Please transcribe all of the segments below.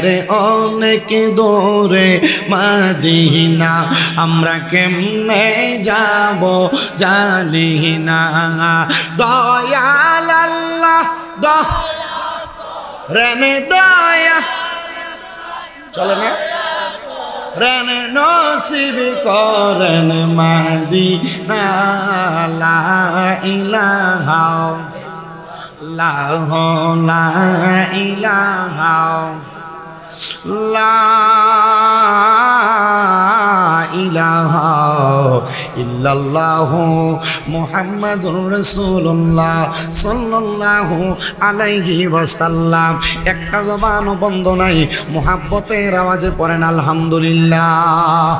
রে অনেক দূরে মদিনা, আমরা কেমনে যাব জানি না। দয়াল আল্লাহ রেনে দয়া চলে না রেন নসিব করেন মদিনা। লা ইলাহা লা ইলাহা লা ইলাহা ইল্লাল্লাহু মুহাম্মাদুর রাসূলুল্লাহ সাল্লাল্লাহু আলাইহি ওয়াসাল্লাম। একটা জবানও বন্ধ নাই, মুহাব্বতের আওয়াজে পড়েন আলহামদুলিল্লাহ।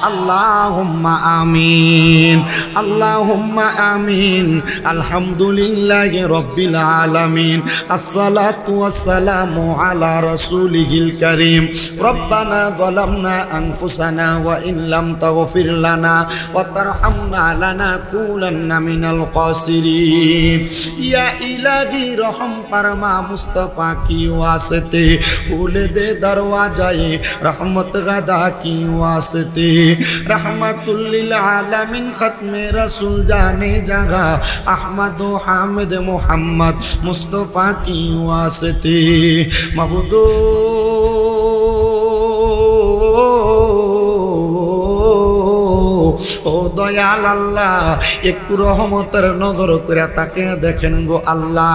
আল্লাহুম্মা আমিন, আল্লাহুম্মা আমিন। আলহামদুলিল্লাহি রাব্বিল আলামিন। আসসালাতু ওয়াসসালামু আলা রাসূলিহিল কারীম। রব্বানা যালামনা আনফুসানা ওয়া ইন লাম তাগফির লানা ওয়া তারহামনা লানাকুনান্না মিনাল খাসিরিন। ইয়া ইলাহি রহম ফরমা মুস্তাফা কি ওয়াসতে, খুলে দে দরওয়াজায়ে রহমত গাদা কি ওয়াসতে। रहमतुल लिल आलमीन खत्मे रसूल जाने जगह अहमद हामिद मोहम्मद मुस्तफ़ा की वास्ते। महबूदो ও দয়াল আল্লাহ, একটু রহমতের নজর করে তাকে দেখেন গো আল্লাহ।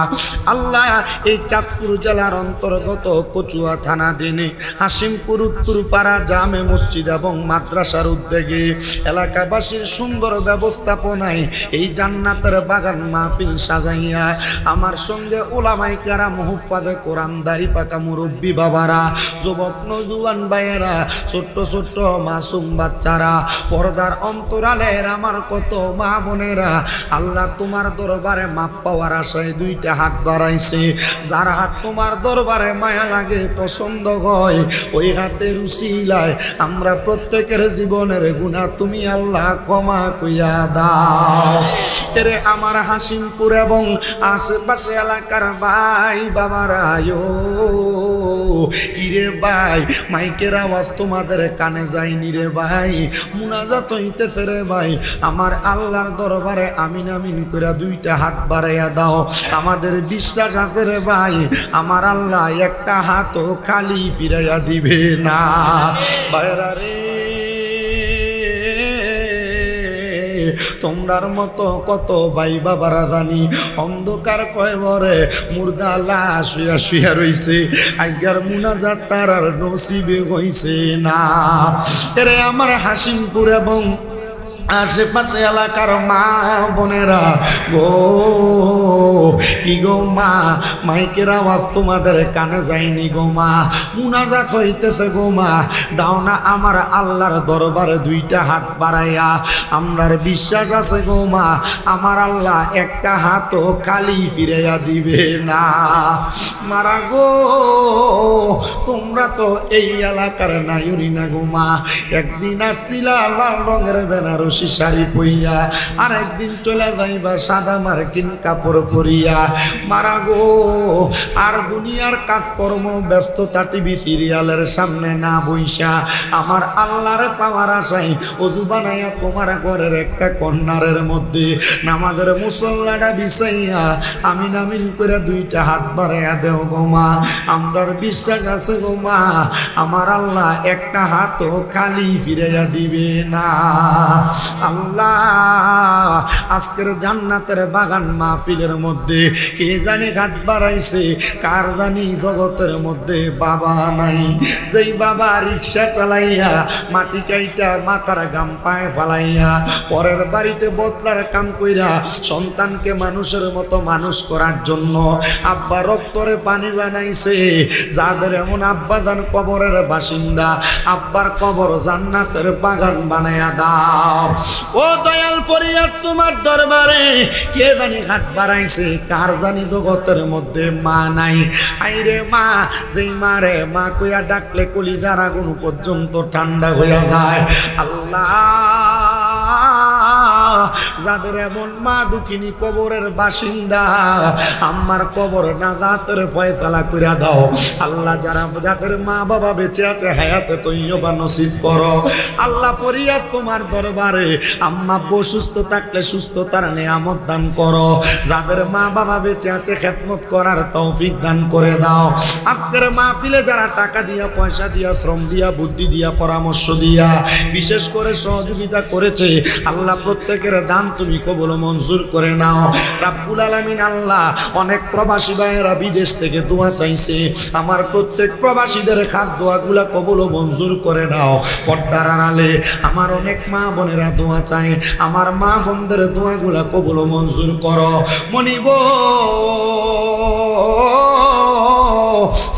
আল্লাহ এই চাঁদপুর জেলার অন্তর্গত কচুয়া থানাধীনে হাসিমপুর উত্তরপাড়া জামে মসজিদ এবং মাদ্রাসার উদ্যোগে এলাকাবাসীর সুন্দর ব্যবস্থাপনায় এই জান্নাতের বাগান মাহফিল সাজাইয়া আমার সঙ্গে উলামায়ে কেরাম, হুফাজে কোরআন, দাড়ি পাকা মুরব্বী বাবারা, যুবক নওজোয়ান ভাইয়েরা, ছোট্ট ছোট্ট মাসুম বাচ্চারা, পর্দার অন্তরালের আমার কত মা বোনেরা, আল্লাহ তোমার দরবারে মাপ পাওয়ার আশায় দুইটা হাত বাড়াইছে। যার হাত তোমার দরবারে মায়া লাগে, পছন্দ হয়, ওই হাতের উসিলায় আমরা প্রত্যেকের জীবনের গুনাহ তুমি আল্লাহ ক্ষমা কইরা দাও। এরে আমার হাসিমপুর এবং আশেপাশে এলাকার ভাই বাবারা, কিরে ভাই, মাইকের আওয়াজ তোমাদের কানে যায়নি রে ভাই, মুনাজাত হইতেছে রে ভাই, আমার আল্লাহর দরবারে আমিন আমিন করে দুইটা হাত বাড়াইয়া দাও। আমাদের বিশ্বাস আছে রে ভাই, আমার আল্লাহ একটা হাতও খালি ফিরাইয়া দিবে না। ভাইরা রে, তোমরার মতো কত ভাই বাবারা জানি অন্ধকার কয়বরে মুর্দা লাশ শুয়া শুয়া রইছে, আজকের মুনাজাত তার আর নসিবে হইছে না। এরে আমার হাসিমপুর এবং আশেপাশে এলাকার মা বোনেরা গো, কি গো মা, মাইকের আওয়াজ তোমাদের কানে যায়নি গো মা, মুনাজাত হইতেছে গো মা, দাও না আমার আল্লাহর দরবারে দুইটা হাত বাড়াইয়া। আমরার বিশ্বাস আছে গো মা, আমার আল্লাহ একটা হাতও খালি ফিরাইয়া দিবে না। মারা গো, তোমরা তো এই এলাকার নাইরি না গো মা, একদিন আসছিলা লাল রঙের বেনারসি শাড়ি পইয়া, আর একদিন চলে যাইবা সাদা মার্কিন কাপড় পরিয়া। মারা গো, আর দুনিয়ার কাজকর্ম ব্যস্ততা টিভি সিরিয়ালের সামনে না বইসা আমার আল্লাহর পাওয়ার আশায় অজু বানাইয়া তোমার ঘরের একটা কর্নারের মধ্যে নামাজের মুসল্লাটা বিছাইয়া আমিন আমিন করে দুইটা হাত বাড়াইয়া দেও গো মা। আমার বিশ্বাস আছে গো মা, আমার আল্লাহ একটা হাতও খালি ফিরাইয়া দিবে না। আল্লাহ আজকের জান্নাতের বাগান মাহফিলের মধ্যে কে জানি হাত বাড়াইছে, কার জানি জগতের মধ্যে বাবা নাই, যেই বাবা রিক্সা চালাইয়া মাটি কাইটা মাথার গাম পায়ে ফালাইয়া পরের বাড়িতে বদলার কাম কইরা সন্তানকে মানুষের মতো মানুষ করার জন্য আব্বা রক্তরে পানি বানাইছে, যাদের এমন আব্বা জান কবরের বাসিন্দা, আব্বার কবর জান্নাতের বাগান বানাইয়া দাও। ও দয়াল ফরিয়াদ তোমার দরবারে, কে জানি হাত বাড়াইছে, কার জানি জগতের মধ্যে মা নাই। আইরে মা, যেই মারে মা কইয়া ডাকলে কলিজার আগুন পর্যন্ত ঠান্ডা হইয়া যায়। আল্লাহ যাদের এমন মা দুঃখিনী কবরের বাসিন্দা, আমার কবর নাজাতের ফয়সালা কইরা দাও আল্লাহ। যারা যাদের মা বাবা বেঁচে আছে হায়াতে তৈয়বা নসিব করো আল্লাহ। ফরিয়াদ তোমার দরবারে, আম্মা আব্বু সুস্থ থাকলে সুস্থতার নিয়ামত দান করো। যাদের মা বাবা বেঁচে আছে খেদমত করার তৌফিক দান করে দাও। আজকের মাহফিলে যারা টাকা দিয়া, পয়সা দিয়া, শ্রম দিয়া, বুদ্ধি দিয়া, পরামর্শ দিয়া, বিশেষ করে সহযোগিতা করেছে আল্লাহ, প্রত্যেকের দান তুমি কবুল মঞ্জুর করে নাও রাব্বুল আলামিন। আল্লাহ, অনেক প্রবাসী ভাইয়েরা বিদেশ থেকে দোয়া চাইছে, আমার প্রত্যেক প্রবাসীদের খাস দোয়াগুলা কবুল মঞ্জুর করে নাও। পর্দার আড়ালে আমার অনেক মা বোনেরা দোয়া চায়, আমার মা বোনদের দোয়াগুলা কবুল মঞ্জুর করো। মনিব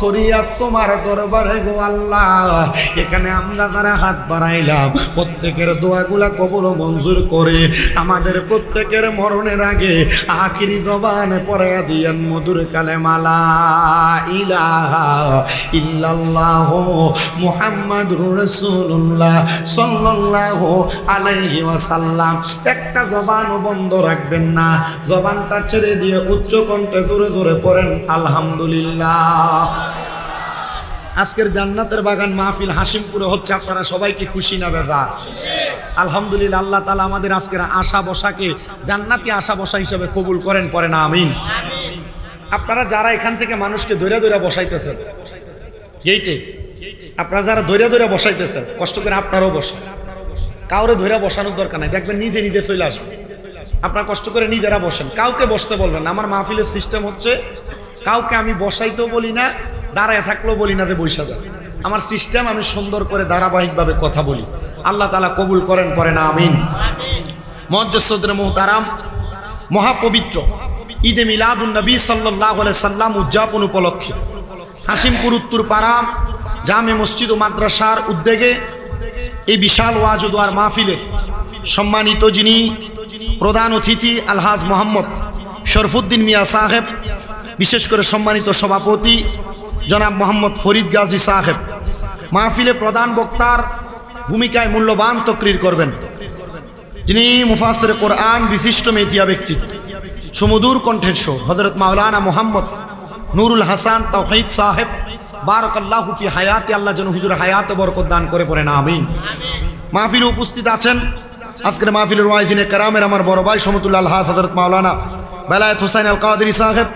ফরিয়াদ তোমার দরবারে গো আল্লাহ। এখানে আমরা যারা হাত বাড়াইলাম প্রত্যেকের দোয়াগুলা কবুল মঞ্জুর করে আমাদের প্রত্যেকের মরণের আগে আখিরি জবানে পড়াইয়া দিয়েন মধুর কালেমা লা ইলাহা ইল্লাল্লাহু মুহাম্মাদুর রাসূলুল্লাহ সাল্লাল্লাহু আলাইহি ওয়াসাল্লাম। একটা জবানও বন্ধ রাখবেন না, জবানটা ছেড়ে দিয়ে উচ্চ কণ্ঠে জোরে জোরে পড়েন আলহামদুলিল্লাহ। আজকের জান্নাতের বাগান মাহফিল হাসিমপুরে হচ্ছে, আপনারা সবাই কি খুশি না বেজার? আলহামদুলিল্লাহ। আল্লাহ তাআলা আমাদের আজকের আশা বসাকে জান্নাতি আশা বসা হিসেবে কবুল করেন, পরে না আমিন। আপনারা যারা এখান থেকে মানুষকে দৈরা দৈরা বসাইতেছেন গেইটে, আপনারা যারা দৈরা দৈরা বসাইতেছেন কষ্ট করে আপনারাও বসেন, কাউরে দৈরা বসানোর দরকার নাই, দেখবেন নিজে নিজে চলে আসবে। আপনারা কষ্ট করে নিজেরা বসেন, কাউকে বসতে বলবেন না। আমার মাহফিলের সিস্টেম হচ্ছে কাউকে আমি বসাইতেও বলি না, দাঁড়ায় থাকলেও বলি না যে বৈশা যাবে। আমার সিস্টেম, আমি সুন্দর করে ধারাবাহিকভাবে কথা বলি। আল্লাহ তাআলা কবুল করেন, পরে না আমিন। মুআজ্জাজ সদরে মুহতারাম, মহাপবিত্র ঈদে মিলাদুন নবী সাল্লাল্লাহু আলাইহি সাল্লাম উদযাপন উপলক্ষে হাসিমপুর উত্তরপাড়া জামে মসজিদ ও মাদ্রাসার উদ্যোগে এই বিশাল ওয়াজ ও দোয়ার মাহফিলে সম্মানিত যিনি প্রধান অতিথি আলহাজ মোহাম্মদ শরফুদ্দিন মিয়া সাহেব, বিশেষ করে সম্মানিত সভাপতি জনাব মোহাম্মদ ফরিদ গাজী সাহেব মাহফিলে প্রধান বক্তার ভূমিকায় মূল্যবান তকরির করবেন, যিনি মুফাসসির কোরআন বিশিষ্ট মেতিয়া ব্যক্তিত্ব সুমধুর কণ্ঠস্বর হযরত মাওলানা মোহাম্মদ নুরুল হাসান তাওহীদ সাহেব বারাকাল্লাহু ফি হায়াতি। আল্লাহ যেন হুজুর হায়াতে বরকত দান করে, পড়ে না আমিন। মাহফিলে উপস্থিত আছেন আজকের মাহফিলের ওয়াইজিনে কেরামের আমার বড় ভাই সমতুল্লাহ আলহাজ হযরত মাওলানা বেলায়েত হোসেন আল কাদেরী সাহেব।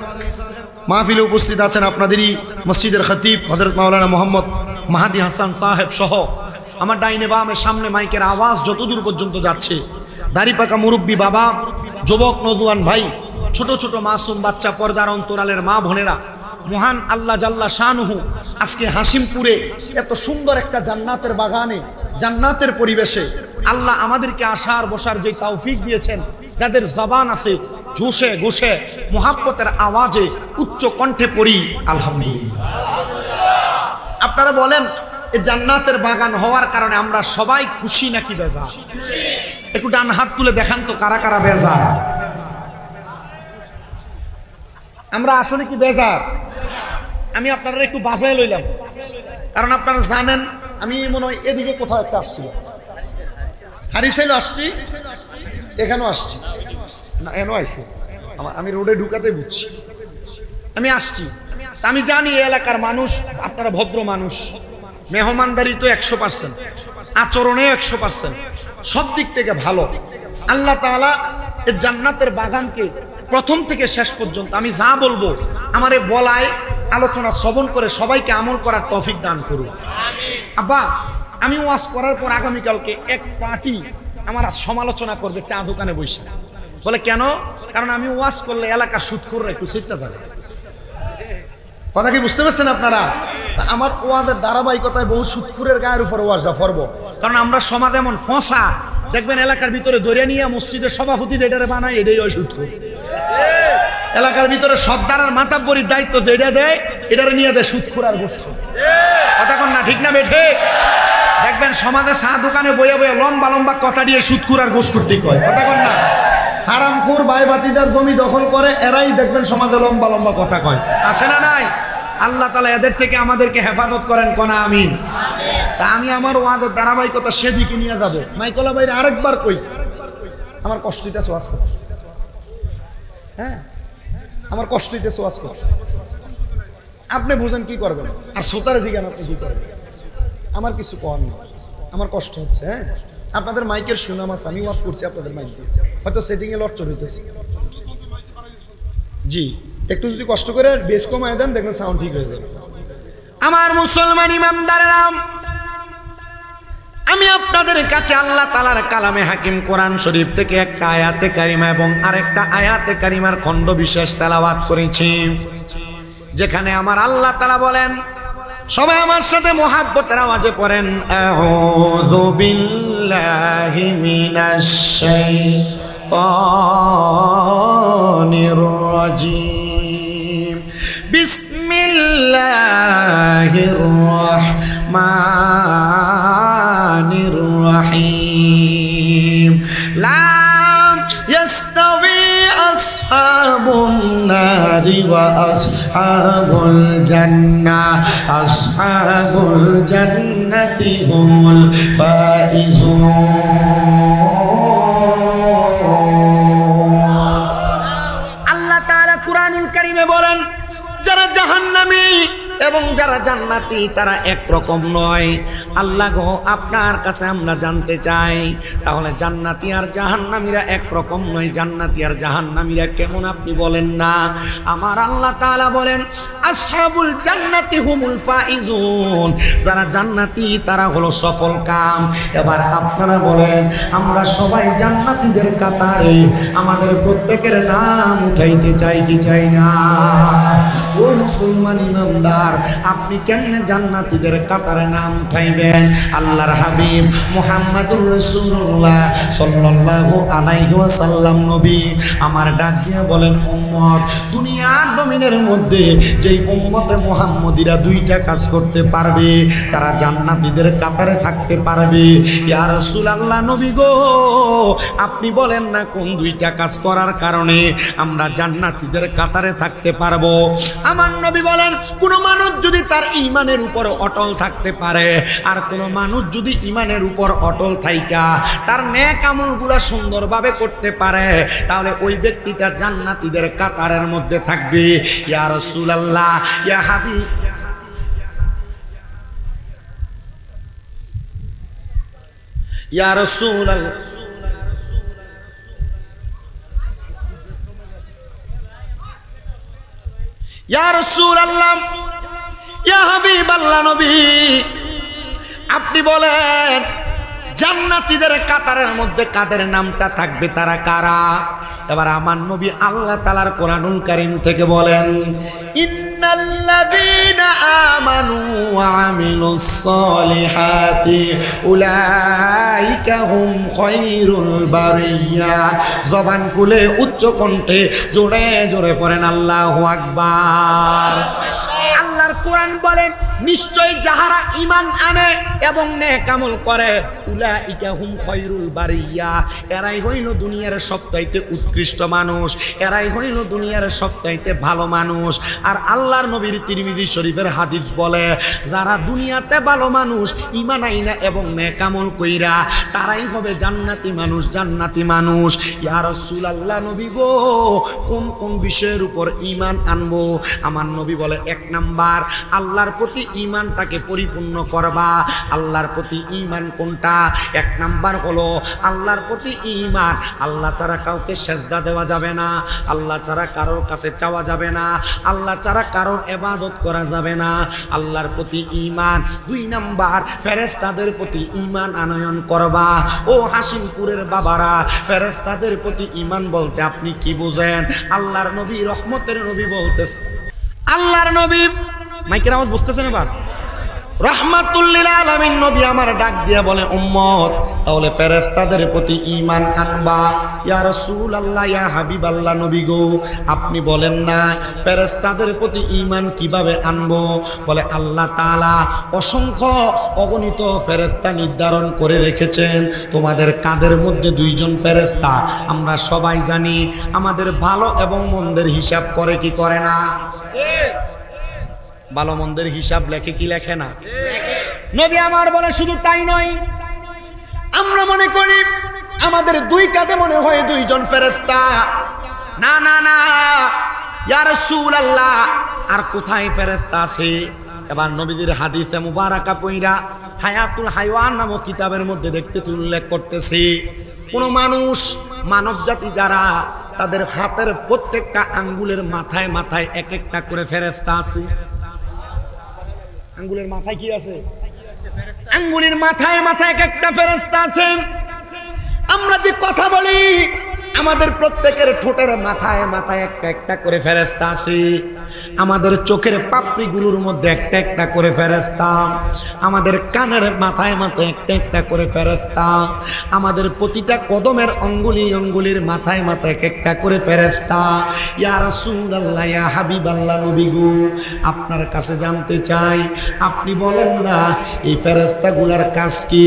মাহফিলে উপস্থিত আছেন আপনাদেরই মসজিদের খতিব হযরত মাওলানা মোহাম্মদ মাহাদি হাসান সাহেব সহ আমার ডাইনে বামের সামনে মাইকের আওয়াজ যতদূর পর্যন্ত যাচ্ছে দাড়ি পাকা মুরব্বী বাবা, যুবক নওজোয়ান ভাই, ছোট ছোট মাসুম বাচ্চা, পর্দার অন্তরালের মা বোনেরা, মহান আল্লাহ জাল্লা শানুহু আজকে হাসিমপুরে এত সুন্দর একটা জান্নাতের বাগানে, জান্নাতের পরিবেশে আল্লাহ আমাদেরকে আসার বসার যে তৌফিক দিয়েছেন, যাদের জবান আছে জোশে গোশে মুহাব্বতের আওয়াজে উচ্চ কণ্ঠে পড়ি আলহামদুলিল্লাহ। আপনারা বলেন এই জান্নাতের বাগান হওয়ার কারণে আমরা সবাই খুশি নাকি বেজার? একটু ডান হাত তুলে দেখান তো কারা কারা বেজার। আমরা আসলে কি বেজার? আমি আপনারা একটু বাজায় লইলাম, কারণ আপনারা জানেন আমি মনে হয় এদিকে কোথাও একটা আসছিল, হারিসাইল আসছি, এখানেও আসছি না, এখানেও আসছি, আমি রোডে ঢুকাতে বুঝছি আমি আসছি। আমি জানি এই এলাকার মানুষ আপনারা ভদ্র মানুষ, মেহমানদারি তো 100%, আচরণে 100%, সব দিক থেকে ভালো। আল্লাহ তাআলা এই জান্নাতের বাগানকে প্রথম থেকে শেষ পর্যন্ত আমি যা বলবো আমারে বলায় আলোচনা শ্রবণ করে সবাইকে আমল করার তৌফিক দান করুন। আব্বা, আমি ওয়াজ করার পর আগামীকালকে এক পার্টি আমার সমালোচনা করবে চা দোকানে বসে, বলে কেন? কারণ আমি ওয়াজ করলে এলাকার সুদখোররা একটু চিন্তা যাবে। কথা কি বুঝতে পারছেন আপনারা? আমার ওয়াজের ধারাবাহিকতায় বহু সুদখোরের গায়ের উপর ওয়াজটা ফরব, কারণ আমরা সমাজ এমন ফসা, দেখবেন এলাকার ভিতরে ধরে নিয়ে মসজিদের সভাপতি যেটারে বানায় এটাই ওই সুদখোর। এলাকার ভিতরে সর্দারের মাতাব্বরির দায়িত্ব যেটা দেয় এটারে নিয়ে দেয় সুদখোর আর ঘুষখোর। কথা কন না, ঠিক না বেঠে? দেখবেন সমাজে চা দোকানে বইয়া বইয়া লম্বা লম্বা কথা দিয়ে সুদখোর আর ঘুষখোর ঠিক হয়। কথা কন না? হারামখোর ভাই বাতিদার জমি দখল করে এরাই দেখবেন সমাজে লম্বা লম্বা কথা কয়, আছে না নাই? আল্লাহ তাআলা এদের থেকে আমাদেরকে হেফাজত করেন, কোনা আমিন। তা আমি আমার ওয়াজের ধারাবাহিকতা সেদিকে নিয়ে যাবো। মাইকলা ভাইরে আরেকবার কই, আমার কষ্ট দিতেছে ওয়াজ কর, হ্যাঁ আমার কষ্ট দিতেছে ওয়াজ কর, আপনি বুঝেন কি করবেন, আর শ্রোতারে জিজ্ঞান আপনি কি করবেন, আমার কিছু কর নেই, আমার কষ্ট হচ্ছে। হ্যাঁ আপনাদের মাইকের সুনাম আছে, আমি ওয়াজ করছি আপনাদের মাইক দিয়ে, হয়তো সেটিংয়ে লটচর হইতেছে। জি একটু যদি কষ্ট করে বেশ কমায় দেন দেখবেন সাউন্ড ঠিক হয়ে যাবে। আমার মুসলমান ইমানদারেরা, আমি আপনাদের কাছে আল্লাহ তাআলার কালামে হাকিম কোরআন শরীফ থেকে একটা আয়াতে কারিমা এবং আরেকটা আয়াতে কারিমার খণ্ড বিশেষ তেলাওয়াত করেছি, যেখানে আমার আল্লাহ তাআলা বলেন, সবাই আমার সাথে মুহাব্বতের আওয়াজে পড়েন, আউযু বিল্লাহি মিনাশ শাইতানির রাজিম, বিসমিল্লাহির রাহমানির রাহিম, লা ইস্তাবি আসহাবুন নারি ওয়া আসহাবুল জান্নাহ, আসহাবুল জান্নাতি হুমুল ফাইজুন। আল্লাহ তাআলা কুরআনুল কারীমে বলেন, যারা জাহান্নামী এবং যারা জান্নাতি তারা একরকম নয়। আল্লাহ গো আপনার কাছে আমরা জানতে চাই, তাহলে জান্নাতি আর জাহান্নামীরা একরকম নয়, জান্নাতি আর জাহান্নামীরা কেমন আপনি বলেন না। আমার আল্লাহ তাআলা বলেন, আসহাবুল জান্নাতি হুমুল ফাইজুন, যারা জান্নাতি তারা হলো সফল কাম। এবার আপনারা বলেন, আমরা সবাই জান্নাতীদের কাতারে আমাদের প্রত্যেকের নাম উঠাইতে চাই কি চাই না? ও মুসলমান ইমানদার, আপনি কেমনে জান্নাতীদের কাতারে নাম উঠাইবেন? আল্লাহর হাবিব মুহাম্মাদুর রাসূলুল্লাহ সাল্লাল্লাহু আলাইহি ওয়াসাল্লাম নবী আমার ডাক দিয়ে বলেন, উম্মত, দুনিয়ার জমিনের মধ্যে যেই উম্মতে মুহাম্মদীরা দুইটা কাজ করতে পারবে তারা জান্নাতীদের কাতারে থাকতে পারবে। ইয়া রাসূলুল্লাহ নবী গো, আপনি বলেন না কোন দুইটা কাজ করার কারণে আমরা জান্নাতীদের কাতারে থাকতে পারবো? আমার নবী বলেন, কোন মানুষ যদি তার ঈমানের উপর অটল থাকতে পারে, আর কোন মানুষ যদি ঈমানের উপর অটল থাইকা তার নেক আমলগুলো সুন্দরভাবে করতে পারে, তাহলে ওই ব্যক্তিটা জান্নাতীদের কাতারের মধ্যে থাকবে। ইয়া রাসূলুল্লাহ, ইয়া হাবিব, ইয়া রাসূলুল্লাহ, ইয়া রাসূলুল্লাহ, ইয়া হাবিবাল্লাহ নবী, আপনি বলেন জান্নাতীদের কাতারের মধ্যে কাদের নামটা থাকবে, তারা কারা? এবার আমার নবী আল্লাহ তাআলার কোরআনুল কারীম থেকে বলেন, ইন্নাল্লাযীনা আমানু ওয়া আমিলুস সলিহাতি উলাইকা হুম খায়রুল বারিয়া। জবান খুলে উচ্চ কণ্ঠে জোরে জোরে পড়েন আল্লাহু আকবার। আল্লাহর কোরআন বলেন, নিশ্চয় যাহারা ঈমান আনে এবং নেক আমল করে, উলাইকা হুম খায়রুল বারিয়া, এরাই হইল দুনিয়ার সবচাইতে উৎকৃষ্ট মানুষ, এরাই হইল দুনিয়ার সবচাইতে ভালো মানুষ। আর আল্লাহর নবীর তিরমিজি শরীফের হাদিস বলে, যারা দুনিয়াতে ভালো মানুষ, ঈমান আইনা এবং নেক আমল কইরা, তারাই হবে জান্নাতি মানুষ, জান্নাতি মানুষ। ইয়া রাসূলুল্লাহ নবী গো, কোন কোন বিষয়ের উপর ঈমান আনবো? আমার নবী বলে, এক নাম্বার, আল্লাহর প্রতি ঈমানটাকে পরিপূর্ণ করবা। আল্লাহর প্রতি ঈমান কোনটা? এক নাম্বার হলো আল্লাহর প্রতি ঈমান, আল্লাহ ছাড়া কাউকে সেজদা দেওয়া যাবে না, আল্লাহ ছাড়া কারোর কাছে চাওয়া যাবে না, আল্লাহ ছাড়া কারোর ইবাদত করা যাবে না, আল্লাহর প্রতি ঈমান। দুই নাম্বার, ফেরেশতাদের প্রতি ঈমান আনয়ন করবা। ও হাসিমপুরের বাবারা, ফেরেশতাদের প্রতি ঈমান বলতে আপনি কি বুঝেন? আল্লাহর নবী, রহমতের নবী বলতেছে, আল্লাহর নবী, মাইকের আওয়াজ বুঝতেছেন এবার? রাহমাতুল লিল আলামিন নবী আমার ডাক দিয়া বলে, উম্মত, তাহলে ফেরেশতাদের প্রতি ঈমান আনবা। ইয়া রাসূলুল্লাহ, ইয়া হাবিবাল্লাহ নবী গো, আপনি বলেন না ফেরেশতাদের প্রতি ঈমান কিভাবে আনবো? বলে, আল্লাহ তাআলা অসংখ্য অগণিত ফেরেশতা নির্ধারণ করে রেখেছেন। তোমাদের কাদের মধ্যে দুইজন ফেরেশতা আমরা সবাই জানি, আমাদের ভালো এবং মন্দের হিসাব করে কি করে না? ভালো মন্দের হিসাব লেখে কি লেখে না? নবী আমার বলে, শুধু তাই নয়, আমরা মনে করি আমাদের দুই কাঁধে মনে হয় দুইজন ফেরেশতা। না না না ইয়া রাসূলুল্লাহ, আর কোথায় ফেরেশতা আছে? এবার নবীজির হাদিসে মুবারাকা পইরা হায়াতুল হাইওয়ান নামক কিতাবের মধ্যে দেখতেছি, উল্লেখ করতেছি, কোন মানুষ মানব জাতি যারা, তাদের হাতের প্রত্যেকটা আঙ্গুলের মাথায় মাথায় এক একটা করে ফেরেশতা আছে। আঙ্গুলের মাথায় কি আছে? আঙ্গুলের মাথায় মাথায় এক একটা ফেরেশতা আছে। আমরা যে কথা বলি, আমাদের প্রত্যেকের ঠোঁটের মাথায় মাথায় একটা একটা করে ফেরেশতা আছে। আমাদের চোখের পাপড়িগুলোর মধ্যে একটা একটা করে ফেরেশতা। আমাদের কানের মাথায় মাথায় একটা একটা করে ফেরেশতা। আমাদের প্রতিটা কদমের অঙ্গুলি অঙ্গুলির মাথায় মাথায় এক একটা করে ফেরেশতা। ইয়া রাসূলুল্লাহ, ইয়া হাবিবাল্লাহ, নবী গো, আপনার কাছে জানতে চাই, আপনি বলেন না এই ফেরেশতাগুলোর কাজ কি?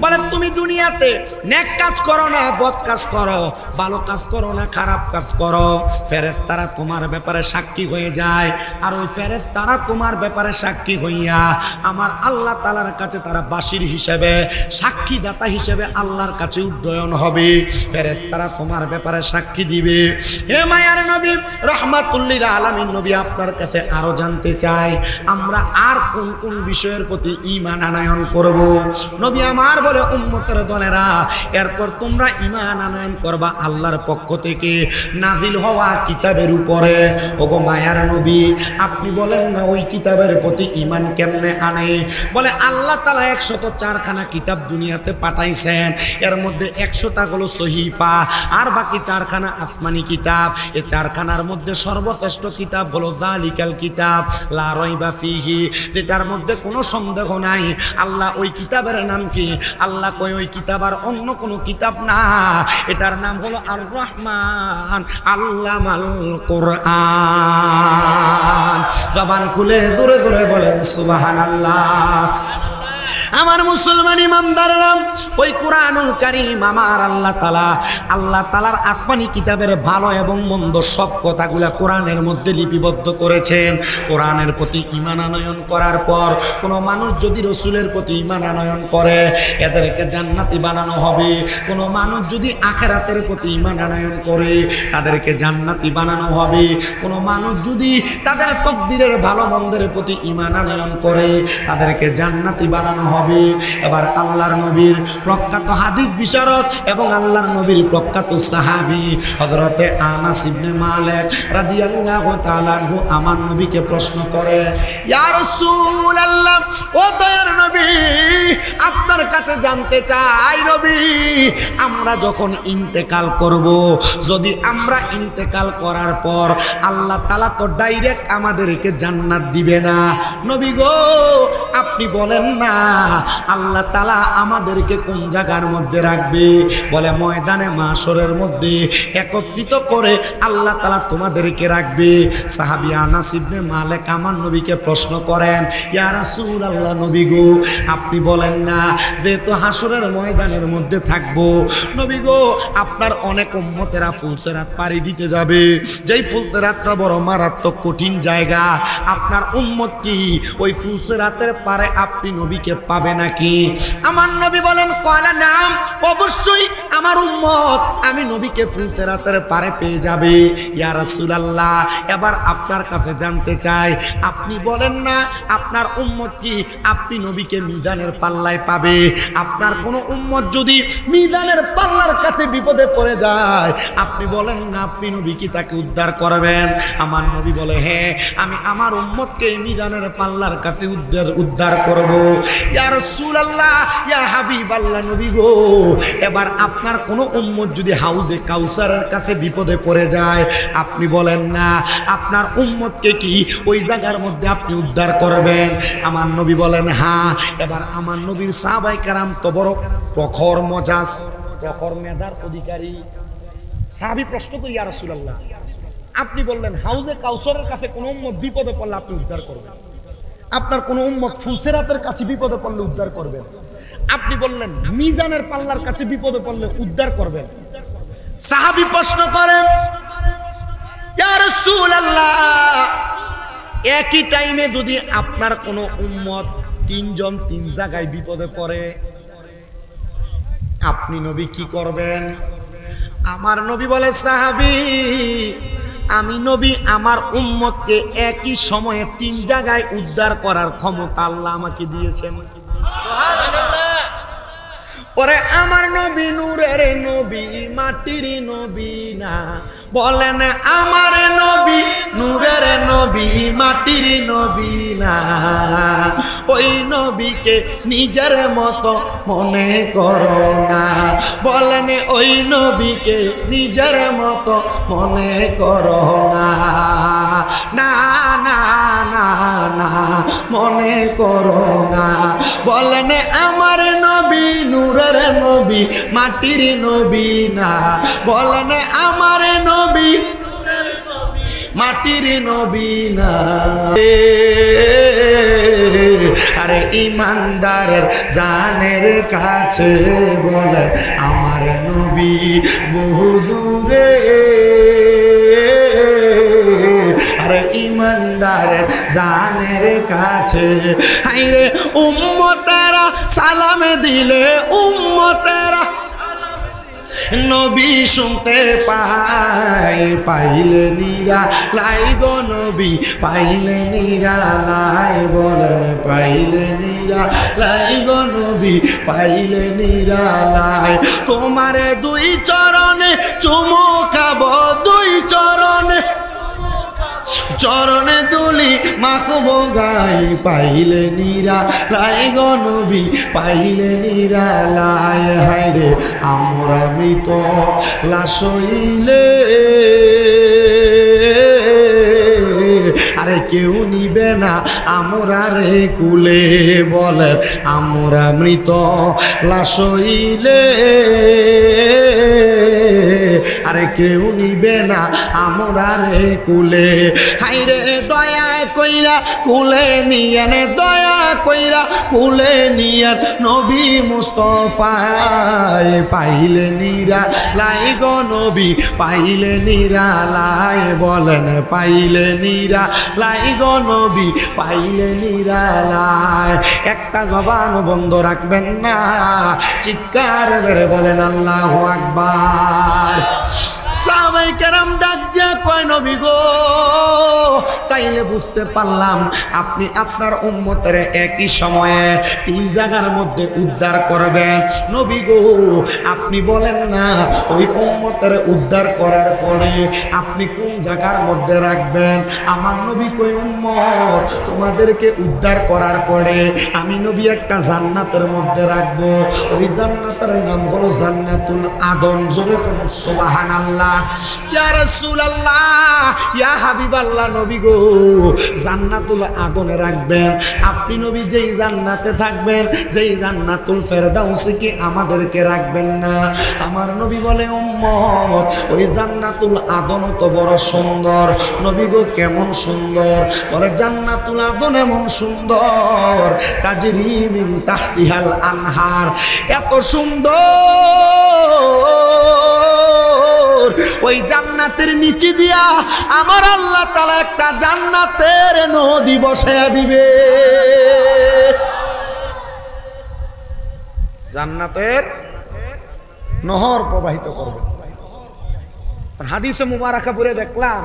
বলে তুমি দুনিয়াতে নেক কাজ করো না বদ কাজ করো, ভালো কাজ করো না খারাপ কাজ করো, ফেরেশতারা তোমার ব্যাপারে সাক্ষী হয়ে যায়। আর ওই ফেরেশতারা তোমার ব্যাপারে সাক্ষী হইয়া আমার আল্লাহ তাআলার কাছে তারা বাসির হিসেবে, সাক্ষীদাতা হিসেবে আল্লাহর কাছে উড্ডয়ন হবে। ফেরেশতারা তোমার ব্যাপারে সাক্ষী দিবে। হে মায়ার নবী, রাহমাতুল লিল আলামিন নবী, আপনার কাছে আরো জানতে চাই, আমরা আর কোন কোন বিষয়ের প্রতি ঈমান আনয়ন করব? নবী আমার বলে, উম্মতের দলেরা, এরপর তোমরা ঈমান আনয়ন করবা আল্লাহর পক্ষ থেকে নাজিল হওয়া কিতাবের উপরে। ওগো মায়ার নবী, আপনি বলেন না ওই কিতাবের প্রতি ঈমান কেমনে আনে? বলে আল্লাহ তাআলা 104খানা কিতাব দুনিয়াতে পাঠাইছেন, এর মধ্যে 100টা হলো সহিফা, আর বাকি 4খানা আসমানি কিতাব। এই 4খানার মধ্যে সর্বশ্রেষ্ঠ কিতাব হলো যালিকাল কিতাব লা রাইবা ফিহি, যেটার মধ্যে কোনো সন্দেহ নাই। আল্লাহ ওই কিতাবের নাম কি? আল্লাহ কয় ওই কিতাব আর অন্য কোনো কিতাব না, এটার নাম হলো আর রহমান আল্লামাল কোরআন। জবান খুলে দূরে দূরে বলেন সুবহানাল্লাহ। আমার মুসলমান ইমানদাররা, ওই কোরআনুল কারীম আমার আল্লাহ তাআলার আসমানি কিতাবের ভালো এবং মন্দ সব কথাগুলা কোরআনের মধ্যে লিপিবদ্ধ করেছেন। কোরআনের প্রতি ঈমান আনয়ন করার পর কোনো মানুষ যদি রাসূলের প্রতি ঈমান আনয়ন করে, এদেরকে জান্নাতি বানানো হবে। কোনো মানুষ যদি আখিরাতের প্রতি ঈমান আনয়ন করে, তাদেরকে জান্নাতি বানানো হবে। কোনো মানুষ যদি তাদের তাকদীরের ভালো মন্দের প্রতি ঈমান আনয়ন করে, তাদেরকে জান্নাতি বানানো হবে। এবার আল্লাহর নবীর প্রখ্যাত হাদিস বিশারদ এবং আল্লাহর নবীর প্রখ্যাত সাহাবী হযরতে আনাস ইবনে মালিক রাদিয়াল্লাহু তাআলা আনহু আমার নবীকে প্রশ্ন করে, ইয়া রাসূলুল্লাহ, ও দয়ার নবী, আপনার কাছে জানতে চাই নবী, আমরা যখন ইন্তেকাল করব, যদি আমরা ইন্তেকাল করার পর আল্লাহ তাআলা তো ডাইরেক্ট আমাদেরকে জান্নাত দিবে না, নবী গো আপনি বলেন না আল্লাহ তাআলা আমাদেরকে কোন জায়গার মধ্যে রাখবে? বলে ময়দানে মাশরের মধ্যে একত্রিত করে আল্লাহ তাআলা তোমাদেরকে রাখবে। সাহাবী আনাস ইবনে মালিক আমার নবীকে প্রশ্ন করেন, ইয়া রাসূলুল্লাহ, নবী গো আপনি বলেন না যেহেতু হাশরের ময়দানের মধ্যে থাকবো, নবী গো আপনার অনেক উম্মতেরা ফুলসিরাত পাড়ি দিতে যাবে, যেই ফুলসিরাতটা বড় মারাত্মক কঠিন জায়গা, আপনার উম্মত কি ওই ফুলসিরাতের পারে আপনি নবীকে পাবে নাকি? আমার নবী বলেন, কয়লা নাম, অবশ্যই আমার উম্মত আমি নবীকে ফুলসিরাতের পারে পেয়ে যাবে। ইয়া রাসূলুল্লাহ, এবার আপনার কাছে জানতে চাই, আপনি বলেন না আপনার উম্মত কি আপনি নবীকে মিজানের পাল্লায় পাবে? আপনার কোন উম্মত যদি মিজানের পাল্লার কাছে বিপদে পড়ে যায়, আপনি বলেন না আপনি নবী কি তাকে উদ্ধার করবেন? আমার নবী বলে, হ্যাঁ আমি আমার উম্মতকে মিজানের পাল্লার কাছে উদ্ধার করব। ইয়া রাসূলুল্লাহ, ইয়া হাবিবাল্লাহ, নবী গো এবার আপনার কোন উম্মত যদি হাউজে কাউসারের কাছে বিপদে পড়ে যায়, আপনি বলেন না আপনার উম্মতকে কি ওই জায়গার মধ্যে আপনি উদ্ধার করবেন? আমার নবী বলেন, হ্যাঁ। এবার আমার নবীর সাহাবায়ে কেরাম তো বড় প্রখর মজাজ, প্রখর মেধার অধিকারী। সাহাবী প্রশ্ন করি, ইয়া রাসূলুল্লাহ, আপনি বললেন হাউজে কাউসারের কাছে কোন উম্মত বিপদে পড়লে আপনি উদ্ধার করবেন, আপনার কোন উম্মত ফুলসিরাতের কাছে বিপদে পড়লে উদ্ধার করবেন, আপনি বললেন মিজানের পাল্লার কাছে বিপদে পড়লে উদ্ধার করবেন। সাহাবী প্রশ্ন করেন, ইয়া রাসূলুল্লাহ, একই টাইমে যদি আপনার কোন উম্মত তিনজন তিন জায়গায় বিপদে পড়ে, আপনি নবী কি করবেন? আমার নবী বলে, সাহাবী, আমি নবী আমার উম্মতকে একই সময়ে 3 জায়গায় উদ্ধার করার ক্ষমতা আল্লাহ আমাকে দিয়েছেন। পরে আমার নবী নূরের নবী, মাটির নবী না, বলেন আমার নবী নূরের নবী, মাটির নবী না, ওই নবীকে নিজের মতো মনে করো না। বলেন ওই নবীকে নিজের মতো মনে করো না, না না না না, মনে করো না। বলেন আমার নবী নূরের নবী, মাটির নবী না, বলেন আমার নবী মাটির নবী না। আরে ইমানদারের জানের কাছে বলেন আমার নবী বহু দূরে। আরে ইমানদারের জানের কাছে, হাইরে উম্মতেরা সালাম দিলে উম্মতেরা নবী শুনতে পাইলে নিরা লাই গো নবী, পাইলে নিরা লাই। বলেন পাইলে নিরা লাই গো নবী, পাইলে নিরা লাই। তোমারে 2 চরণে চুমু খাবো, 2 চরণে চরণে দুলি মাখবো গাই, পাইলে নিরা লাই গো নবী, পাইলে নিরা লাই। হায়রে আমরা মৃত লাশ হইলে আরে কেউ নিবে না আমরা রে কুলে। বলেন আমরা মৃত লাশ হইলে আরে কেউ নিবে না আমরা রে কুলে। হাইরে দয়া কইরা কুলে নিয়েন, দয়া কইরা কুলে নিয়েন নবী মুস্তাফায়, পাইলে নিরা লাই গো নবী, পাইলে নিরা লাই। বলেন পাইলে নিরা লাই গো নবী, পাইলে নিরা লাই। একটা জবান বন্ধ রাখবেন না, চিৎকার করে বলেন আল্লাহু আকবার। সাহাবায়ে কেরাম ডাক দিয়া কয় নবী গো, তাইলে বুঝতে পারলাম আপনি আপনার উম্মতের একই সময়ে 3 জায়গার মধ্যে উদ্ধার করবেন। নবী গো আপনি বলেন না ওই উম্মতের উদ্ধার করার পরে আপনি কোন জায়গার মধ্যে রাখবেন? আমার নবী কই উম্মত তোমাদেরকে উদ্ধার করার পরে আমি নবী একটা জান্নাতের মধ্যে রাখবো। ওই জান্নাতের নাম হলো জান্নাতুল আদন। জোরে বলুন সুবহানাল্লাহ। ইয়া রাসূলুল্লাহ, ইয়া হাবিবাল্লাহ, নবী গো জান্নাতুল আদনে রাখবেন আপনি নবী। যেই জান্নাতে থাকবেন, যেই জান্নাতুল ফেরদাউসে কি আমাদেরকে রাখবেন না? আমার নবী বলে উম্মত ওই জান্নাতুল আদন তো বড় সুন্দর। নবী গো কেমন সুন্দর? বলে জান্নাতুল আদন এমন সুন্দর তাজরি মিন তাহতিহাল আনহার, এত সুন্দর ওই জান্নাতের নিচে দিয়া আমার আল্লাহ তাআলা একটা জান্নাতের নদী বসায়া দিবে। জান্নাতের নহর প্রবাহিত করবে। হাদিসে মুবারাকা পড়ে দেখলাম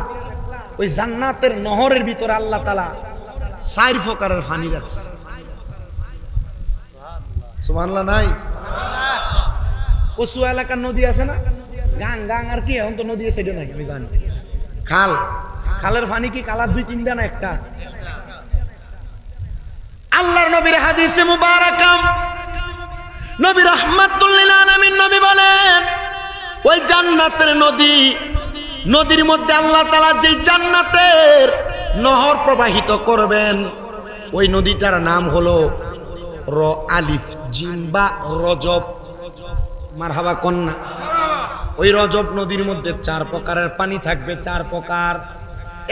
ওই জান্নাতের নহরের ভিতরে আল্লাহ তাআলা 4 প্রকারের পানি রাখছে। সুবহানাল্লাহ নাই? কচু এলাকার নদী আছে না, গাং গাং আর কি এখন তো নদী আছে এটা নাকি আমি জানি। খাল, খালের পানি কি কালার 2-3টা না একটা? আল্লাহর নবীর হাদিসে মুবারাকা নবী রাহমাতুল লিল আলামিন নবী বলেন ওই জান্নাতের নদী, নদীর মধ্যে আল্লাহ তাআলা যে জান্নাতের নহর প্রবাহিত করবেন ওই নদীটার নাম হলো র আলিফ জিম বা রজব। মারহাবা কন্যা। ওই রজব নদীর মধ্যে 4 প্রকারের পানি থাকবে। 4 প্রকার।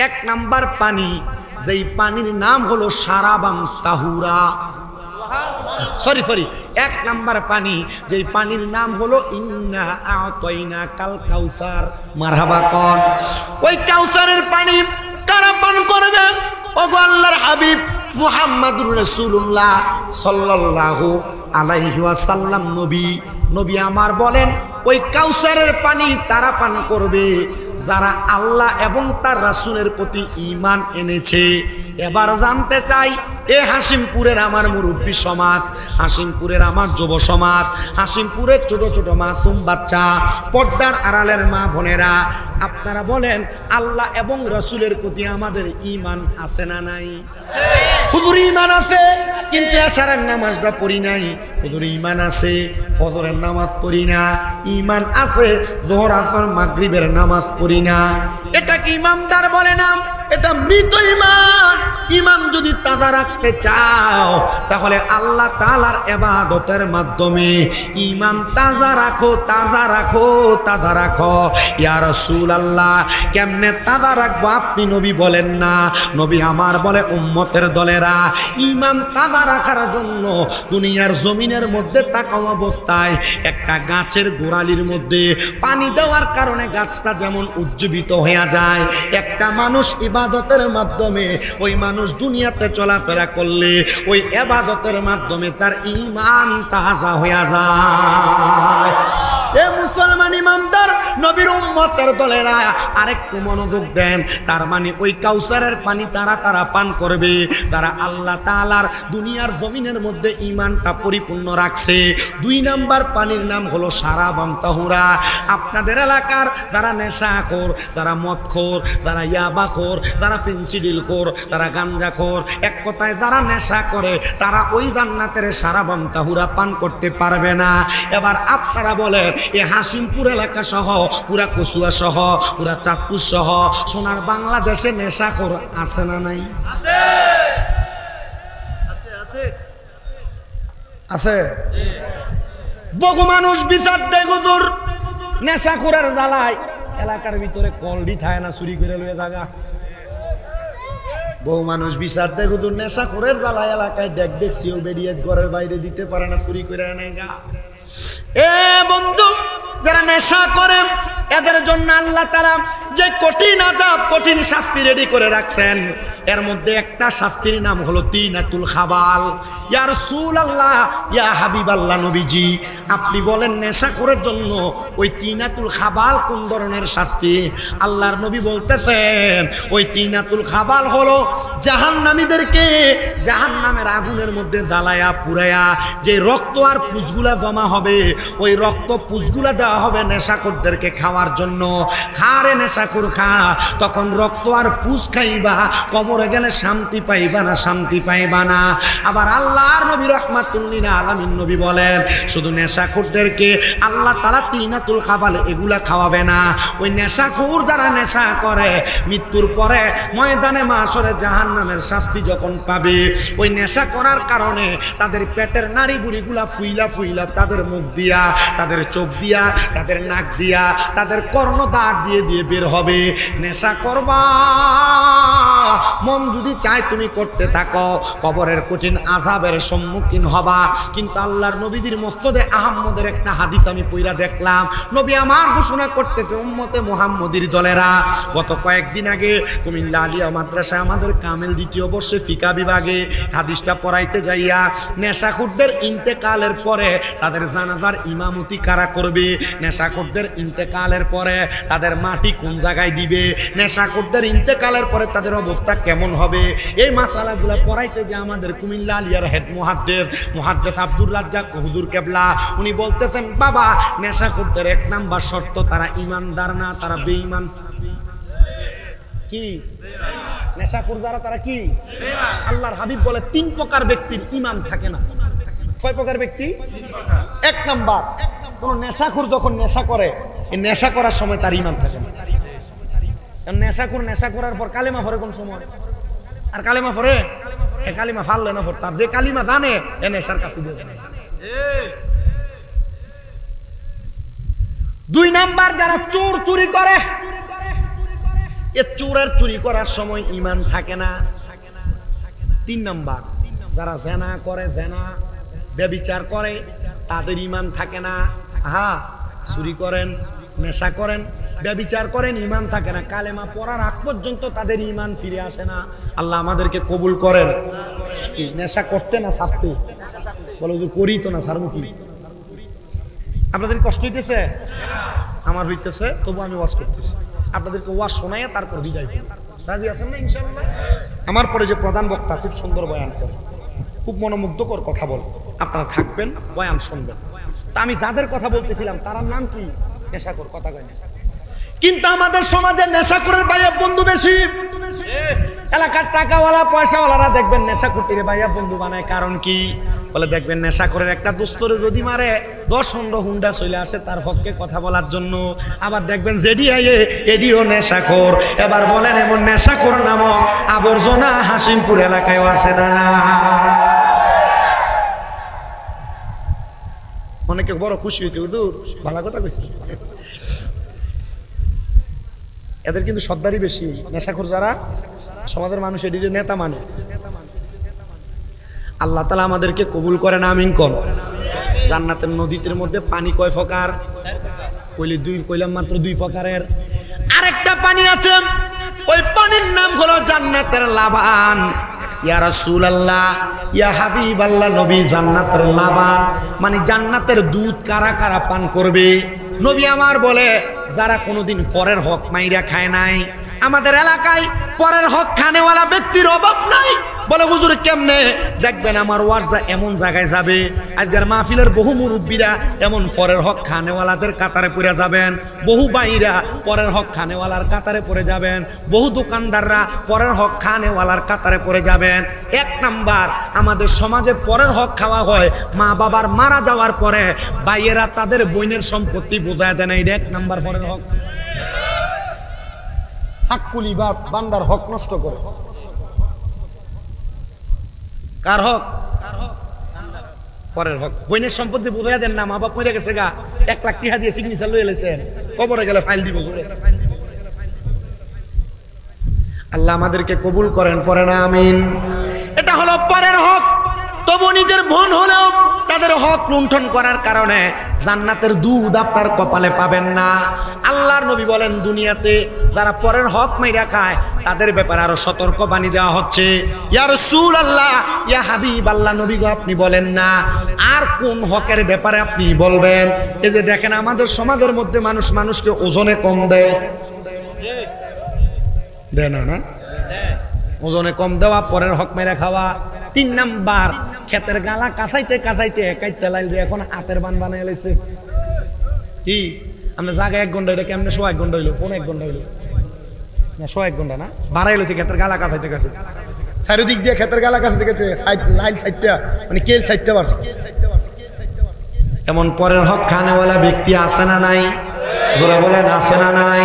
1 নাম্বার পানি, যেই পানির নাম হলো সারাবান তাহুরা। সরি 1 নাম্বার পানি, যেই পানির নাম হলো ইন্না আতাইনা কাল কাউসার। মারহাবা কোন? ওই কাউসারের পানি কারা পান করবে? ওগো আল্লাহর হাবিব মুহাম্মাদুর রাসূলুল্লাহ সাল্লাল্লাহু আলাইহি ওয়াসাল্লাম নবী আমার বলেন, ওই কাউসারের পানি তারা পান করবে যারা আল্লাহ এবং তার রাসূলের প্রতি ঈমান এনেছে। এবার জানতে চাই, এ হাসিমপুরের আমার মুরব্বী সমাজ, হাসিমপুরের আমার যুব সমাজ, হাসিমপুরের ছোট ছোট মাসুম বাচ্চা, পর্দার আড়ালের মা বোনেরা, আপনারা বলেন আল্লাহ এবং রাসূলের প্রতি আমাদের ঈমান আছে না নাই? হুজুর ঈমান আছে, কিন্তু এশারের নামাজটা পড়ি নাই। হুজুর ঈমান আছে, ফজরের নামাজ পড়ি না। ঈমান আছে, যোহর আসর মাগরিবের নামাজ পড়ি না। এটা কি ইমানদার বলে না? এটা মৃত ঈমান। ঈমান যদি তাজা রাখতে চাও, তাহলে আল্লাহ তাআলার ইবাদতের মাধ্যমে ঈমান তাজা রাখো, তাজা রাখো, তাজা রাখো। ইয়া রাসূলুল্লাহ, কেমনে তাজা রাখবো আপনি নবী বলেন না? নবী আমার বলে, উম্মতের দলেরা ঈমান তাজা রাখার জন্য দুনিয়ার জমিনের মধ্যে তাকাও অবস্থায় একটা গাছের গোড়ালির মধ্যে পানি দেওয়ার কারণে গাছটা যেমন উজ্জীবিত হয়ে যায়, একটা মানুষ ইবাদতের মাধ্যমে, ওই মানুষ দুনিয়াতে চলাফেরা করলে ওই ইবাদতের মাধ্যমে তার ঈমান তাজা হয়ে যায়। এ মুসলমান ইমানদার নবীর উম্মতের দলেরা আরেকটু মনোযোগ দেন। তার মানে ওই কাউসারের পানি তারা পান করবে তারা আল্লাহ তাআলার দুনিয়ার জমিনের মধ্যে ঈমানটা পরিপূর্ণ রাখছে। 2 নাম্বার পানির নাম হলো শারাবাম তাহুরা। আপনাদের এলাকার যারা নেশাখোর, যারা মদখোর, যারা ইয়াবাখোর, যারা পেন্সিডিলখোর, যারা গাঞ্জাখোর, এক কথায় যারা নেশা করে, তারা ওই জান্নাতের শারাবাম তাহুরা পান করতে পারবে না। এবার আপনারা বলেন, এই হাসিমপুর এলাকা সহ, পুরা কচুয়া সহ, পুরা চাঁদপুর সহ সোনার বাংলাদেশে নেশাখোর আছে না নাই? আছে। বহু মানুষ বিচার দেয় হুজুর নেশাখোরের জ্বালায় এলাকার ভিতরে কলডি থায় না, চুরি করে লয়ে জায়গা। বহু মানুষ বিচার দেয় হুজুর নেশাখোরের জ্বালায় এলাকায় দেখছিও বেরিয়ে ঘরের বাইরে দিতে পারে না, চুরি করে আনে গা। এ বন্ধু, যারা নেশা করে এদের জন্য আল্লাহ তাআলা যে কঠিন আযাব, কঠিন শাস্তি রেডি করে রাখছেন, এর মধ্যে একটা শাস্তির নাম হলো তিনাতুল খাবাল। ইয়া রাসূলুল্লাহ, ইয়া হাবিবাল্লাহ নবীজি, আপনি বলেন নেশাখোরের জন্য ওই তিনাতুল খাবাল কোন ধরনের শাস্তি? আল্লাহর নবী বলতেছেন, ওই তিনাতুল খাবাল হলো জাহান্নামীদেরকে জাহান্নামের আগুনের মধ্যে জ্বালায়া পুরায়া যে রক্ত আর পুঁজগুলা জমা হবে, ওই রক্ত পুঁজগুলা দেওয়া হবে নেশাখোরদেরকে খাওয়ার জন্য। খারে নেশাখোর খা, তখন রক্ত আর পুঁজ খাইবা, কবরে গেলে শান্তি পাইবা না, শান্তি পাইবা না। আবার আল্লাহর নবী রাহমাতুল লিল আলামিন নবী বলেন, শুধু নেশাখোরদেরকে আল্লাহ তাআলা তিনাতুল খাবাল এগুলা খাওয়াবে না। ওই নেশাখোর যারা নেশা করে, মৃত্যুর পরে ময়দানে মাশরে জাহান্নামের শাস্তি যখন পাবে, ওই নেশা করার কারণে তাদের পেটের নাড়ি বুড়িগুলা ফুইলা ফুইলা তাদের মুখ দিয়া, তাদের চোখ দিয়া, তাদের নাক দিয়া, তাদের কর্ণদ্বার দিয়ে দিয়ে বের হবে। নেশা করবা, মন যদি চায় তুমি করতে থাকো, কবরের কঠিন আযাবের সম্মুখীন হবা। কিন্তু আল্লাহর নবীজির মসনদে আহমদের একটা হাদিস আমি পড়া দেখলাম, নবী আমার ঘোষণা করতেছে, উম্মতে মুহাম্মদীর দলেরা, গত কয়েকদিন আগে কুমিল্লা আলিয়া মাদ্রাসায় আমাদের কামেল 2য় বর্ষে ফিকা বিভাগে হাদিসটা পড়াইতে যাইয়া, নেশাখোরদের ইন্তেকালের পরে তাদের জানাজার ইমামতি কারা করবে, নেশাখোরদের ইন্তেকালের পরে তাদের মাটি কোন জায়গায় দিবে, নেশাখোরদের ইন্তেকালের পরে তাদের অবস্থা কেমন হবে, এই মাসালাগুলো পড়াইতে যে আমাদের কুমিল্লা আলিয়ার হেড মুহাদ্দিস আব্দুর রাজ্জাক হুজুর কেবলা, উনি বলতেছেন, বাবা নেশাখোরদের 1 নাম্বার শর্ত তারা ঈমানদার না, তারা বেঈমান। কি নেশাখোর যারা, তারা কি বেঈমান? আল্লাহর হাবিব বলে 3 প্রকার ব্যক্তির ঈমান থাকে না। কয় প্রকার ব্যক্তি? 1 নাম্বার, কোন নেশাখোর যখন নেশা করে, এই নেশা করার সময় তার ঈমান থাকে না। নেশাখোর নেশা করার পর কালেমা পড়ে কোন সময়? আর কালেমা পড়ে, এ কালিমা ফাললে না পড়, তার যে কালিমা জানে এ নেশার কাছে দিয়ে দেয়। 2 নাম্বার, যারা চোর চুরি করে, এ চোরের চুরি করার সময় ঈমান থাকে না। 3 নাম্বার, যারা জেনা করে, জেনা ব্যভিচার করে, তাদের ঈমান থাকে না। হ্যাঁ, চুরি করেন, নেশা করেন, ব্যভিচার করেন, ঈমান থাকে না, কালেমা পড়ার আগ পর্যন্ত তাদের ঈমান ফিরে আসে না। আল্লাহ আমাদেরকে কবুল করেন। কি নেশা করতে না ছাড়তে? বলো যে করি তো না, ছাড়বো কি? আপনাদের কষ্ট হইতেছে? আমার হইতেছে, তবু আমি ওয়াজ করতেছি। আপনাদেরকে ওয়াজ শোনাইয়া তারপর বিদায় করব। রাজি আছেন না ইনশাআল্লাহ? আমার পরে যে প্রধান বক্তা খুব সুন্দর বয়ান করে, খুব মনোমুগ্ধকর কথা বলে, আপনারা থাকবেন, বয়ান শুনবেন। তা আমি যাদের কথা বলতেছিলাম তার নাম কি? নেশাখোর। কথা কয় না, কিন্তু আমাদের সমাজে নেশাখোরের ভাইয়া বন্ধু বেশি। এলাকার টাকাওয়ালা পয়সাওয়ালারা দেখবেন নেশাখোরটিরে ভাইয়া বন্ধু বানায়। কারণ কি? বলে দেখবেন নেশাখোরের একটা দোস্তরে যদি মারে 10-15 হুন্ডা চলে আসে তার হককে কথা বলার জন্য। আবার দেখবেন যেডি আইয়ে এডিও নেশাখোর। এবার বলেন এমন নেশাখোর নামক আবর্জনা হাসিমপুর এলাকায়ও আছে না? অনেকে বড় খুশি হয়েছে, হুজুর ভালো কথা কইছে। এদের কিন্তু সর্দারি বেশি। নেশাখোর যারা সমাজের মানুষ এদিকে নেতা মানে। আল্লাহ তাআলা আমাদেরকে কবুল করেন, আমিন কোন। জান্নাতের নদীর মধ্যে পানি কয় প্রকার? কইলাম মাত্র 2 প্রকারের। আরেকটা পানি আছে, ওই পানির নাম হলো জান্নাতের লাবান। ইয়া রাসূলুল্লাহ, ইয়া হাবিবাল্লাহ, নবী জান্নাতের লাবান মানে জান্নাতের দুধ কারা কারা পান করবে? নবী আমার বলে যারা কোনোদিন পরের হক মাইরা খায় নাই। আমাদের এলাকায় পরের হক খানেওয়ালা ব্যক্তির অভাব নাই। বলে হুজুর কেমনে? দেখবেন আমার ওয়াজটা এমন জায়গায় যাবে, আজকের মাহফিলের বহু মুরব্বীরা এমন পরের হক খানেওয়ালাদের কাতারে পড়ে যাবেন, বহু বাইরা পরের হক খানেওয়ালার কাতারে পড়ে যাবেন, বহু দোকানদাররা পরের হক খানেওয়ালার কাতারে পড়ে যাবেন। 1 নাম্বার, আমাদের সমাজে পরের হক খাওয়া হয় মা বাবার মারা যাওয়ার পরে বাইয়েরা তাদের বোনের সম্পত্তি বোঝায় দেন। এটা 1 নাম্বার পরের হক। হাক্কুলি বান্দার হক নষ্ট করে। কার হক? পরের হক। বোনের সম্পত্তি বোঝাই দেন না, মা বাপ মরে গেছে গা, 1 লাখ টাকা দিয়ে সিগনেচার লয়ে এলেছেন, কবরে গেলে ফাইল দিব। আল্লাহ আমাদেরকে কবুল করেন, পড়েন আমিন। এটা হলো পরের হক। তবু নিজের বোন হলেও তাদের হক লুণ্ঠন করার কারণে জান্নাতের দুধ আপনার কপালে পাবেন না। আল্লাহর নবী বলেন দুনিয়াতে যারা পরের হক মাইরা খায় তাদের ব্যাপারে আরো সতর্ক বাণী দেওয়া হচ্ছে। ইয়া রাসূলুল্লাহ, ইয়া হাবিবাল্লাহ, নবী গো আপনি বলেন না আর কোন হকের ব্যাপারে আপনি বলবেন? এই যে দেখেন আমাদের সমাজের মধ্যে মানুষ মানুষকে ওজনে কম দেয়, দেয় না? ওজনে কম দেওয়া, পরের হক মেরে খাওয়া। 3 নাম্বার, ক্ষেতের গালা কাছাইতে কাছাইতে কাইতে লাইলে এখন হাতের বান বানাই লাইছে। কি আমরা জায়গায় 1 ঘন্টা, এটা কেমনে 1 ঘন্টা হইলো? 1.5 ঘন্টা হইলো না, 1 ঘন্টা না, বাড়াই লইছে ক্ষেতের গালা কাছাইতে কাছাইতে। চারিদিক দিয়ে ক্ষেতের গালা কাছাইতে কাছাইতে লাইল সাইডটা মানে কেল সাইডটা বাড়ছে। এমন পরের হক খানেওয়ালা ব্যক্তি আছে না নাই? জোরে বলেন আছে না নাই?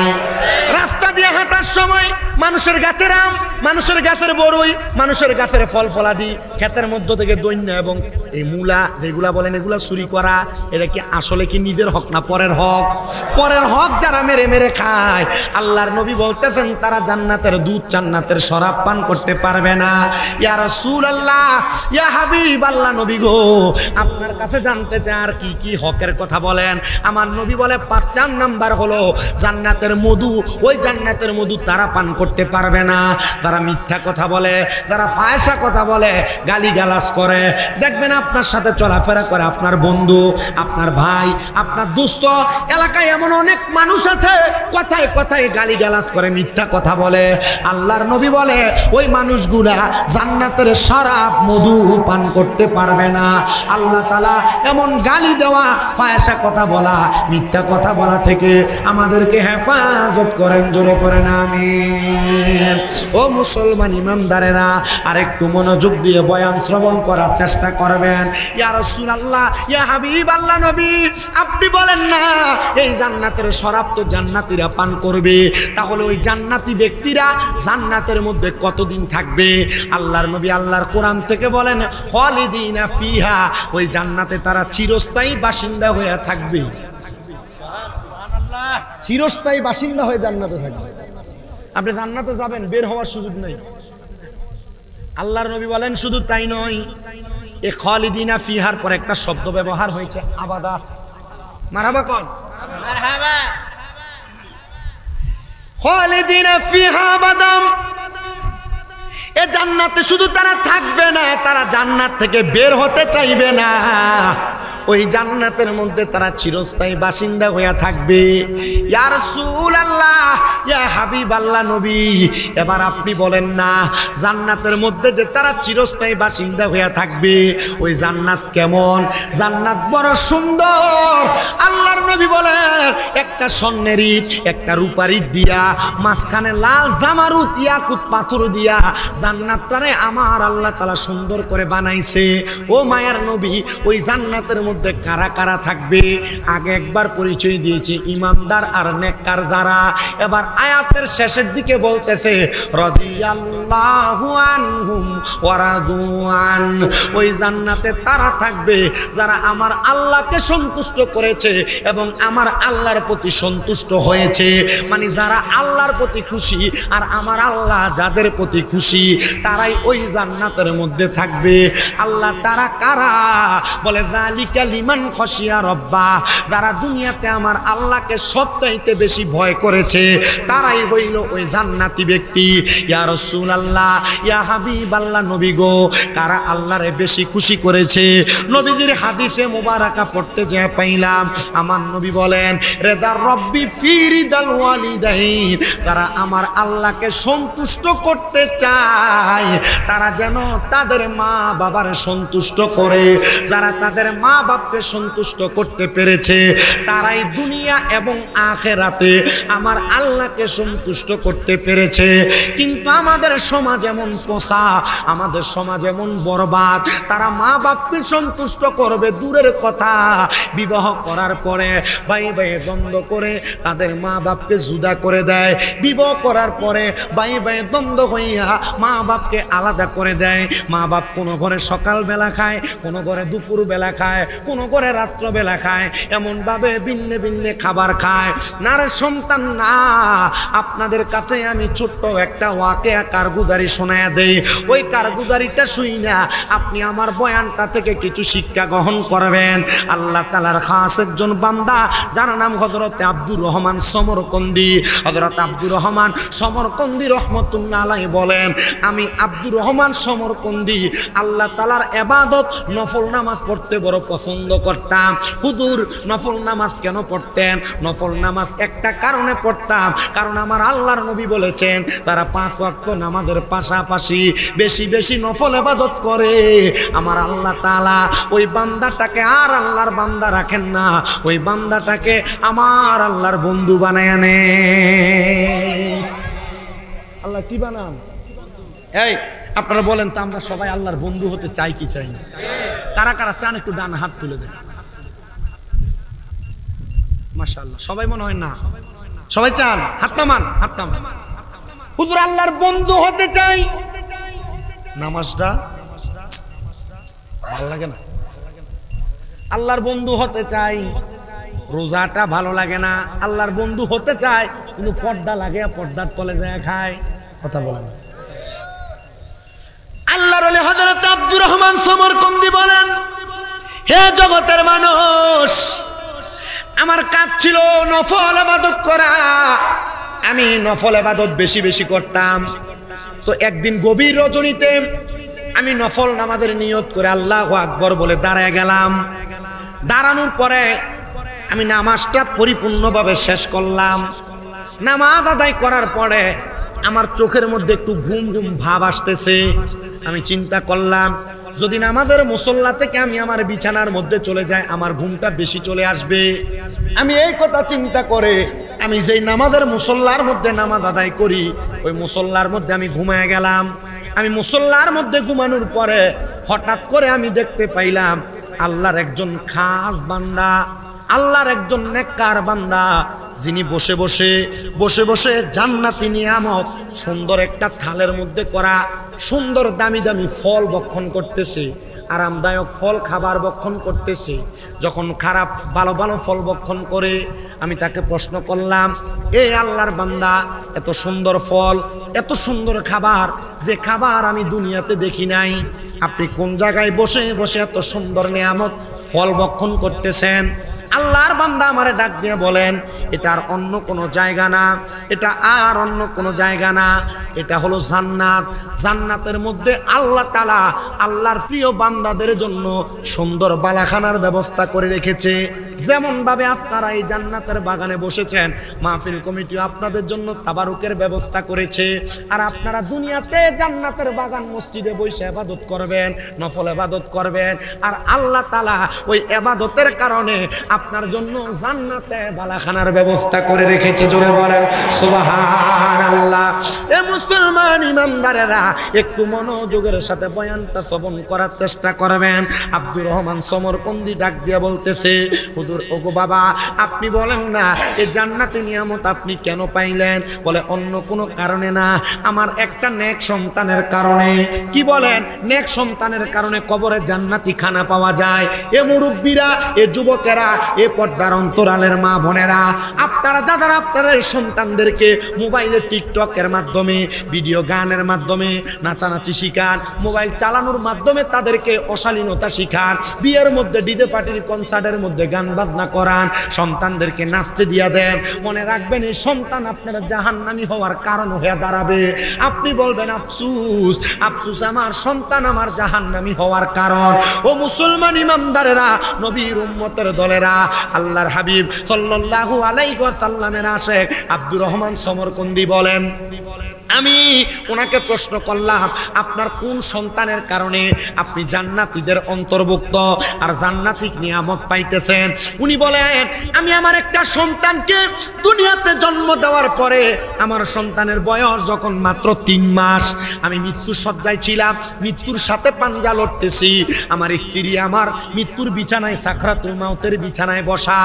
রাস্তা দিয়ে হাঁটার সময় মানুষের গাছের আম, মানুষের গাছের বড়ই, মানুষের গাছের ফল ফলাদি ক্ষেতের মধ্য থেকে দৈন্য এবং এই মূলা যেগুলা বলেন এগুলা চুরি করা, এটা কি আসলে কি নিজের হক না পরের হক? পরের হক যারা মেরে মেরে খায়, আল্লাহর নবী বলতেছেন তারা জান্নাতের দুধ, জান্নাতের শরাব পান করতে পারবে না। ইয়া রাসূলুল্লাহ, ইয়া হাবিবাল্লাহ, নবী গো আপনার কাছে জানতে চাই আর কি কি হকের কথা বলেন। আমার নবী বলে 5 নাম্বার হলো জান্নাতের মধু। ওই জান্নাতের মধু তারা পান করতে পারবে না যারা মিথ্যা কথা বলে, যারা ফায়সা কথা বলে, গালিগালাজ করে। দেখবেন আপনার সাথে চলাফেরা করে আপনার বন্ধু, আপনার ভাই, আপনার দোস্ত, এলাকায় এমন অনেক মানুষ আছে কথায় কথায় গালিগালাজ করে, মিথ্যা কথা বলে। আল্লাহর নবী বলে ওই মানুষগুলা জান্নাতের শরাব মধু পান করতে পারবে না। আল্লাহ তাআলা এমন গালি দেওয়া, ফায়সা কথা বলা, মিথ্যা কথা বলা থেকে আমাদেরকে হেফাজত করেন। জোরে করেন আমিন। ও মুসলমান ইমানদারেরা, আরেকটু মনোযোগ দিয়ে বয়ান শ্রবণ করার চেষ্টা করবেন। ইয়া রাসূলুল্লাহ, ইয়া হাবিবাল্লাহ, নবী আপনি বলেন না এই জান্নাতের শরাব তো জান্নাতীরা পান করবে, তাহলে ওই জান্নাতি ব্যক্তিরা জান্নাতের মধ্যে কতদিন থাকবে? আল্লাহর নবী আল্লাহর কোরআন থেকে বলেন খালিদিনা ফিহা, ওই জান্নাতে তারা চিরস্থায়ী বাসিন্দা হয়ে থাকবে। চিরস্থায়ী বাসিন্দা হয়ে জান্নাতে থাকবে। আপনি জান্নাতে যাবেন, বের হওয়ার সুযোগ নেই। আল্লাহর নবী বলেন শুধু তাই নয়, এই খালিদিনা ফিহার পর একটা শব্দ ব্যবহার হয়েছে আবাদা। মারহাবা কোন? মারহাবা। খালিদিনা ফিহা আবাদাম। এ জান্নাতে শুধু তারা থাকবে না, তারা জান্নাত থেকে বের হতে চাইবে না। ওই জান্নাতের মধ্যে তারা চিরস্থায়ী বাসিন্দা হইয়া থাকবে। ইয়া রাসূলুল্লাহ, ইয়া হাবিবাল্লাহ নবী, এবার আপনি বলেন না জান্নাতের মধ্যে যে তারা চিরস্থায়ী বাসিন্দা হইয়া থাকবে, ওই জান্নাত কেমন? জান্নাত বড় সুন্দর। আল্লাহর নবী বলেন একটা স্বর্ণের ইট, একটা রূপার ইট দিয়া, মাঝখানে লাল জামারুত ইয়াকুত পাথর দিয়া জান্নাতটারে আমার আল্লাহ তাআলা সুন্দর করে বানাইছে। ও মায়ার নবী, ওই জান্নাতের মধ্যে কারা কারা থাকবে? আগে একবার পরিচয় দিয়েছে ইমানদার আর নেককার যারা। এবার আয়াতের শেষের দিকে বলতেছে রাদিয়াল্লাহু আনহুম ওয়া রাদু আন। ওই জান্নাতে তারা থাকবে যারা আমার আল্লাহকে সন্তুষ্ট করেছে এবং আমার আল্লাহর প্রতি সন্তুষ্ট হয়েছে। মানে যারা আল্লাহর প্রতি খুশি আর আমার আল্লাহ যাদের প্রতি খুশি, তারাই ওই জান্নাতের মধ্যে থাকবে। আল্লাহ তারা কারা? বলে যালিকা লিমান খশিয়া রব্বা। যারা দুনিয়াতে আমার আল্লাহকে সবচাইতে বেশি ভয় করেছে, তারাই হইল ওই জান্নাতি ব্যক্তি। ইয়া রাসূলুল্লাহ, ইয়া হাবিবাল্লাহ নবী গো, কারা আল্লাহরে বেশি খুশি করেছে? নবীজির হাদিসে মোবারকা পড়তে যায় পাইলাম আমার নবী বলেন রেদা রব্বি ফি রিদাল ওয়ালিদাইন। তারা আমার আল্লাহকে সন্তুষ্ট করতে চায়, তারা যেন তাদের মা বাবার সন্তুষ্ট করে। যারা তাদের মা বাপকে সন্তুষ্ট করতে পেরেছে, তারাই দুনিয়া এবং আখিরাতে আমার আল্লাহকে সন্তুষ্ট করতে পেরেছে। কিন্তু আমাদের সমাজ এমন পোষা, আমাদের সমাজ এমন বরবাদ, তারা মা বাপকে সন্তুষ্ট করবে দূরের কথা, বিবাহ করার পরে ভাই ভাই দ্বন্দ্ব করে তাদের মা বাপকে জুদা করে দেয়। বিবাহ করার পরে ভাই ভাই দ্বন্দ্ব হইয়া মা বাপকে আলাদা করে দেয়। মা বাপ কোনো ঘরে সকালবেলা খায়, কোনো ঘরে দুপুর বেলা খায়, কোনো ঘরে রাত্রবেলা খায়, এমনভাবে ভিন্ন ভিন্ন খাবার খায়। না রে সন্তান না, আপনাদের কাছে আমি ছোট্ট একটা ওয়াকিয়া কারগুজারি শোনায়া দেই। ওই কারগুজারিটা শুই না আপনি আমার বয়ানটা থেকে কিছু শিক্ষা গ্রহণ করবেন। আল্লাহ তাআলার খাস একজন বান্দা, যার নাম হযরত আব্দুর রহমান সমরকন্দি। হযরত আব্দুর রহমান সমরকন্দি রহমতুল্লাহ আলাইহি বলেন, আমি আব্দুর রহমান সমরকন্দি আল্লাহ তাআলার ইবাদত নফল নামাজ পড়তে বড় পছন্দ করতাম। হুজুর নফল নামাজ কেন পড়তেন? নফল নামাজ একটা কারণে পড়তাম, কারণ আমার আল্লাহর নবী বলেছেন তারা 5 ওয়াক্ত নামাজের পাশাপাশি বেশি বেশি নফল ইবাদত করে। আমার আল্লাহ তাআলা ওই বান্দাটাকে আর আল্লাহর বান্দা রাখেন না, ওই বান্দাটাকে আমার আল্লাহর বন্ধু বানায় নেন। আল্লাহ কি বানান? এই আপনারা বলেন তো, আমরা সবাই আল্লাহর বন্ধু হতে চাই কি চাই না? কারা কারা চান একটু ডান হাত তুলে দেন। মাশাআল্লাহ, সবাই মনে হয় না, সবাই চান। হাত নামান, হাত নামান। হুজুর আল্লাহর বন্ধু হতে চাই, নামাজটা ভালো লাগে না। আল্লাহর বন্ধু হতে চাই, রোজাটা ভালো লাগে না। আল্লাহর বন্ধু হতে চাই, কিন্তু পর্দা লাগে, পর্দার তলে যায় খায়। কথা বলেন। আল্লাহর ওলি হযরত আব্দুর রহমান সমরকন্দি বলেন, হে জগতের মানুষ, আমার কাজ ছিল নফল ইবাদত করা। আমি নফল ইবাদত বেশি বেশি করতাম। তো একদিন গভীর রজনীতে আমি নফল নামাজের নিয়ত করে আল্লাহু আকবার বলে দাঁড়ায় গেলাম। দাঁড়ানোর পরে আমি নামাজটা পরিপূর্ণভাবে শেষ করলাম। নামাজ আদায় করার পরে আমার চোখের মধ্যে একটু ঘুম ঘুম ভাব আসতেছে। আমি চিন্তা করলাম, যদি নামাজের মুসল্লা থেকে আমি আমার বিছানার মধ্যে চলে যাই, আমার ঘুমটা বেশি চলে আসবে। আমি এই কথা চিন্তা করে আমি যেই নামাজের মুসল্লার মধ্যে নামাজ আদায় করি, ওই মুসল্লার মধ্যে আমি ঘুমায় গেলাম। আমি মুসল্লার মধ্যে ঘুমানোর পরে হঠাৎ করে আমি দেখতে পাইলাম আল্লাহর একজন খাস বান্দা, আল্লাহর একজন নেককার বান্দা, যিনি বসে বসে বসে বসে জান্নাতি নিয়ামত সুন্দর একটা থালের মধ্যে করা সুন্দর দামি দামি ফল ভক্ষণ করতেছে, আরামদায়ক ফল খাবার ভক্ষণ করতেছে। যখন খারাপ ভালো ভালো ফল ভক্ষণ করে, আমি তাকে প্রশ্ন করলাম, এ আল্লাহর বান্দা, এত সুন্দর ফল, এত সুন্দর খাবার, যে খাবার আমি দুনিয়াতে দেখি নাই, আপনি কোন জায়গায় বসে বসে এত সুন্দর নিয়ামত ফল ভক্ষণ করতেছেন? আল্লাহর বান্দা আমারে ডাক দিয়ে বলেন, এটা আর অন্য কোনো জায়গা না, এটা আর অন্য কোনো জায়গা না, এটা হলো জান্নাত। জান্নাতের মধ্যে আল্লাহ তাআলা আল্লাহর প্রিয় বান্দাদের জন্য সুন্দর বালাখানার ব্যবস্থা করে রেখেছে। যেমন ভাবে আপনারা এই জান্নাতের বাগানে বসেছেন, মাহফিল কমিটি আপনাদের জন্য তাবারুকের ব্যবস্থা করেছে। আর আপনারা দুনিয়াতে জান্নাতের বাগান মসজিদে বসে ইবাদত করবেন, নফল ইবাদত করবেন, আর আল্লাহ তাআলা ওই ইবাদতের কারণে আপনার জন্য জান্নাতে বালাখানার ব্যবস্থা করে রেখেছে। জোরে বলেন সুবহানাল্লাহ। এ মুসলমান ইমানদারেরা একটু মনোযোগের সাথে বয়ানটা শ্রবণ করার চেষ্টা করবেন। আব্দুর রহমান সমরকন্দি ডাক দিয়ে বলতেছে, হুজুর ওগো বাবা, আপনি বলেন না এই জান্নাতি নিয়ামত আপনি কেন পাইলেন? বলে অন্য কোনো কারণে না, আমার একটা নেক সন্তানের কারণে। কি বলেন? নেক সন্তানের কারণে কবরে জান্নাতি খানা পাওয়া যায়। এ মুরব্বীরা, এ যুবকেরা, এ পর্দার অন্তরালের মা বোনেরা, আপনারা যারা আপনাদের সন্তানদেরকে মোবাইলে টিকটকের মাধ্যমে, ভিডিও গানের মাধ্যমে নাচানাচি শিখান, মোবাইল চালানোর মাধ্যমে তাদেরকে অশালীনতা শিখান, বিয়ের মধ্যে ডিজে পার্টির কনসার্টের মধ্যে গান বাজনা করান, সন্তানদেরকে নাচতে দিয়া দেন, মনে রাখবেন এই সন্তান আপনার জাহান্নামী হওয়ার কারণ হয়ে দাঁড়াবে। আপনি বলবেন আফসুস, আফসুস আমার সন্তান আমার জাহান্নামী হওয়ার কারণ। ও মুসলমান ইমানদারেরা, নবীর উম্মতের দলেরা, আল্লাহর হাবিব সাল্লাল্লাহু আলাইহি ওয়াসাল্লামের আশিক আব্দুর রহমান সমরকন্দি বলেন, আমি ওনাকে প্রশ্ন করলাম, আপনার কোন সন্তানের কারণে আপনি জান্নাতীদের অন্তর্ভুক্ত আর জান্নাতি নিয়ামত পাইতেছেন? উনি বলেন, আমি আমার একটা সন্তানকে দুনিয়াতে জন্ম দেওয়ার পরে আমার সন্তানের বয়স যখন মাত্র 3 মাস, আমি মৃত্যুর শয্যায় ছিলাম, মৃত্যুর সাথে পাঞ্জা লড়তেছি। আমার স্ত্রী আমার মৃত্যুর বিছানায়, সাকরাতুল মাউতের বিছানায় বসা।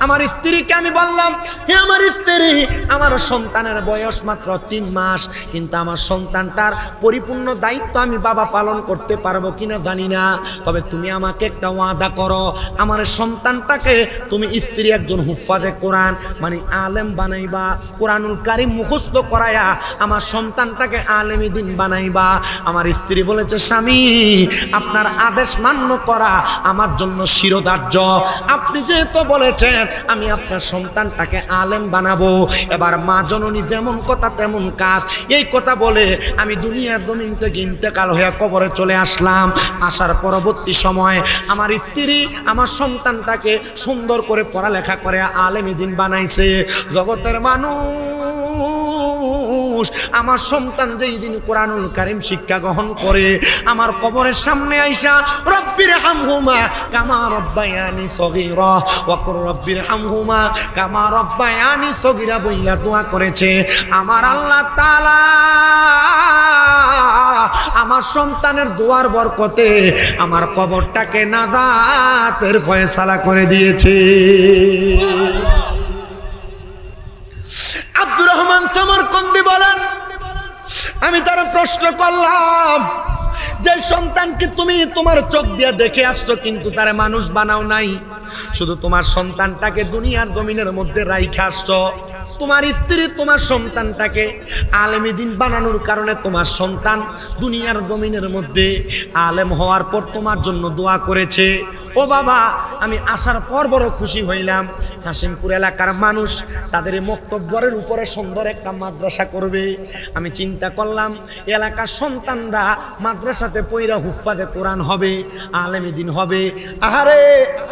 আমার স্ত্রীকে আমি বললাম, হে আমার স্ত্রী, আমার সন্তানের বয়স মাত্র 3 মাস, কিন্তু আমার সন্তানটার পরিপূর্ণ দায়িত্ব আমি বাবা পালন করতে পারবো কিনা জানি না, তবে তুমি আমাকে একটা ওয়াদা করো, আমার সন্তানটাকে তুমি স্ত্রী একজন হুফাজে কোরআন মানে আলেম বানাইবা, কোরআনুল কারীম মুখস্থ করায়া আমার সন্তানটাকে আলেমী দ্বীন বানাইবা। আমার স্ত্রী বলেছে, স্বামী আপনার আদেশ মান্য করা আমার জন্য শিরোধার্য, আপনি যেহেতু বলেছেন আমি আপনার সন্তানটাকে আলেম বানাবো। এবার মা জননী যেমন কথা তেমন কাজ, এই কথা বলে আমি দুনিয়ার জমিন থেকে ইন্তেকাল হয়ে কবরে চলে আসলাম। আসার পরবর্তী সময় আমার স্ত্রী আমার সন্তানটাকে সুন্দর করে পড়ালেখা করে আলেমী দ্বীন বানাইছে। জগতের মানুষ, আমার সন্তান যেই দিন কোরআনুল কারীম শিক্ষা গ্রহণ করে আমার কবরের সামনে আইসা রব্বির হামহুমা কামা রব্বায়ানি সগীরা ওয়া কুর রব্বির হামহুমা কামা রব্বায়ানি সগীরা বইলা দোয়া করেছে। আমার আল্লাহ তাআলা আমার সন্তানের দোয়ার বরকতে আমার কবরটাকে নাজাতের ফয়সালা করে দিয়েছে। আব্দুর রহমান সমরকন্দি বলেন, আমি তারা প্রশ্ন করলাম, যে সন্তানকে তুমি তোমার চোখ দিয়ে দেখে আসছো কিন্তু তারা মানুষ বানাও নাই, শুধু তোমার সন্তানটাকে দুনিয়ার জমিনের মধ্যে রাইখা আসছো, তোমার স্ত্রী তোমার সন্তানটাকে আলেমী দ্বীন বানানোর কারণে তোমার সন্তান দুনিয়ার জমিনের মধ্যে আলেম হওয়ার পর তোমার জন্য দোয়া করেছে। ও বাবা, আমি আসার পর বড় খুশি হইলাম। হাসিমপুর এলাকার মানুষ তাদের মক্তব্বরের উপরে সুন্দর একটা মাদ্রাসা করবে। আমি চিন্তা করলাম এলাকার সন্তানরা মাদ্রাসাতে পইরা হুফাজে কোরআন হবে, আলেমী দ্বীন হবে। আহারে,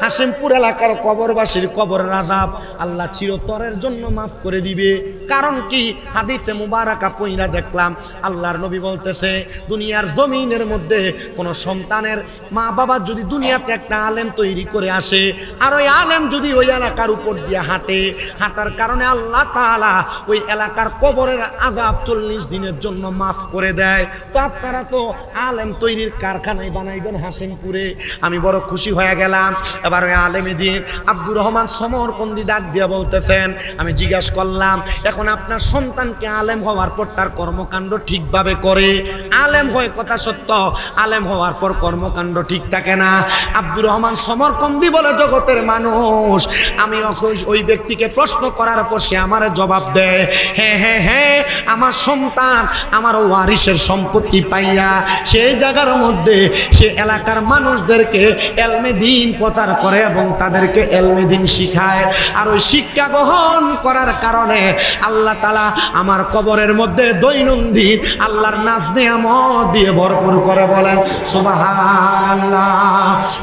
হাসিমপুর এলাকার কবরবাসীর কবরের আযাব আল্লাহ চিরতরের জন্য মাফ করে দিবে। কারণ কি? হাদিসে মুবারাকা পইরা দেখলাম আল্লাহর নবী বলতেছে, দুনিয়ার জমিনের মধ্যে কোন সন্তানের মা বাবা যদি দুনিয়াতে একটা আলেম তৈরি করে আসে আর ওই আলেম যদি ওই এলাকার উপর দিয়ে হাঁটে, হাঁটার কারণে আল্লাহ তাআলা ওই এলাকার কবরের আযাব 40 দিনের জন্য মাফ করে দেয়। তো আপনারা তো আলেম তৈরির কারখানায় বানাইবেন হাসিমপুরে। আমি বড় খুশি হয়ে গেলাম। এবার ওই আলেমী দ্বীন আব্দুর রহমান সমরকন্দি ডাক দিয়া বলতেছেন, আমি জিজ্ঞাসা করলাম, এখন আপনার সন্তানকে আলেম হওয়ার পর তার কর্মকাণ্ড ঠিকভাবে করে, আলেম হয় কথা সত্য, আলেম হওয়ার পর কর্মকাণ্ড ঠিক থাকে না। আব্দুর রহমান রহমান সমরকন্দি বলে জগতের মানুষ। আমি ওই ব্যক্তিকে প্রশ্ন করার পর সে আমার জবাব দেয়, হ্যাঁ হ্যাঁ হ্যাঁ, আমার সন্তান আমার ওয়ারিসের সম্পত্তি পাইয়া সেই জায়গার মধ্যে সে এলাকার মানুষদেরকে এলমে দিন প্রচার করে এবং তাদেরকে এলমে দিন শিখায়। আর ওই শিক্ষা গ্রহণ করার কারণে আল্লাহ তাআলা আমার কবরের মধ্যে দৈনন্দিন আল্লাহর নাজ নিয়ামত দিয়ে ভরপুর করে। বলেন সুবহানাল্লাহ।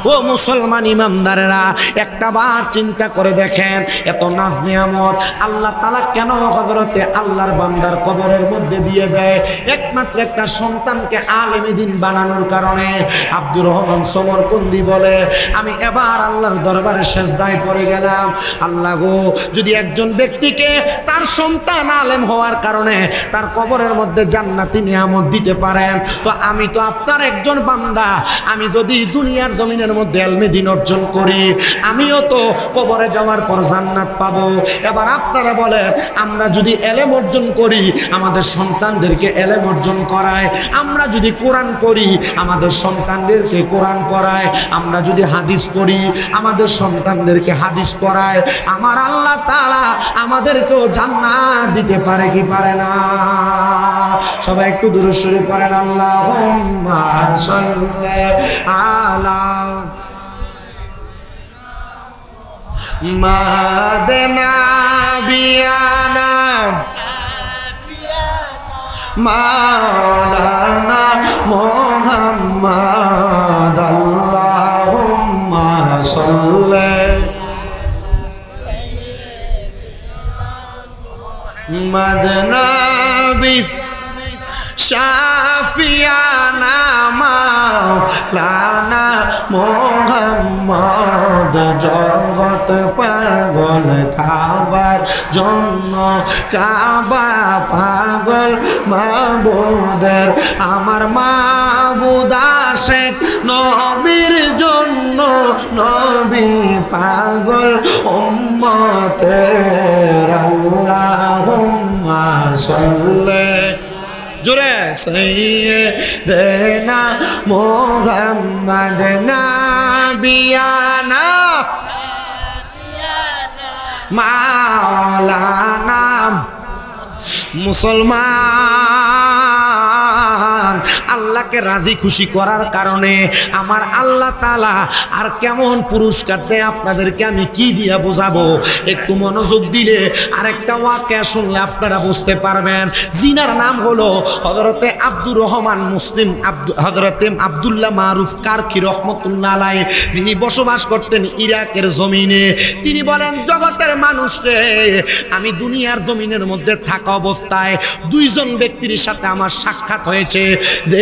ও মুসলমান ইমানদারেরা, একটা বার চিন্তা করে দেখেন, এত নাজ নিয়ামত আল্লাহ তাআলা কেন হযরতে আল্লাহর বান্দার কবরের মধ্যে দিয়ে দেয়? একমাত্র একটা সন্তানকে আলেমে দ্বীন বানানোর কারণে। আব্দুর রহমান সমরকন্দি বলে, আমি এবার আল্লাহর দরবারে সেজদায় পড়ে গেলাম, আল্লাহ গো, যদি একজন ব্যক্তিকে তার সন্তান আলেম হওয়ার কারণে তার কবরের মধ্যে জান্নাতি নিয়ামত দিতে পারেন, তো আমি তো আপনার একজন বান্দা, আমি যদি দুনিয়ার জমিনের মধ্যে এলমে দ্বীন অর্জন করি, আমিও তো কবরে যাওয়ার পর জান্নাত পাবো। এবার আপনারা বলেন, আমরা যদি এলেম অর্জন করি, আমাদের সন্তানদেরকে এলেম অর্জন করায়, আমরা যদি কোরআন পড়ি, আমাদের সন্তানদেরকে কোরআন পড়ায়, আমরা যদি হাদিস পড়ি, আমাদের সন্তানদেরকে হাদিস পড়ায়, আমার আল্লাহ তাআলা আমাদেরকেও জান্নাত দিতে পারে কি পারে না? সবাই একটু দুরূদ শরীফ পড়েন, আল্লাহুম্মা সাল্লি আলা মাদনা বিয়ানা মাওলানা মুহাম্মদ আল্লাহুম্মা সাল্লি মাদনা বি শাফিয়ানা মাওলানা মুহাম্মদ জগৎ পাগল কাবার জন্য, কাবা পাগল মাবুদের, আমার মাবুদ আশিক নবীর জন্য, নবী পাগল উম্মতের, আল্লাহুম্মা সাল্লি জোরে সাইয়্যিদানা মুহাম্মদ নাবিয়ানা মাওলানা। মুসলমান, আল্লাহকে রাজি খুশি করার কারণে আমার আল্লাহ তাআলা আর কেমন পুরস্কার দেয় আপনাদেরকে আমি কি দিয়া বোঝাবো? একটু মনোযোগ দিলে আরেকটা ওয়াকিয়া শুনলে আপনারা বুঝতে পারবেন। জিনার নাম হলো হযরতে আব্দুর রহমান মুসলিম হযরতে আব্দুল্লাহ মারুফ কারখী রহমতুল্লাহ আলাইহি, যিনি বসবাস করতেন ইরাকের জমিনে। তিনি বলেন, জগতের মানুষ রে, আমি দুনিয়ার জমিনের মধ্যে থাকা অবস্থায় দুইজন ব্যক্তির সাথে আমার সাক্ষাৎ হয়েছে।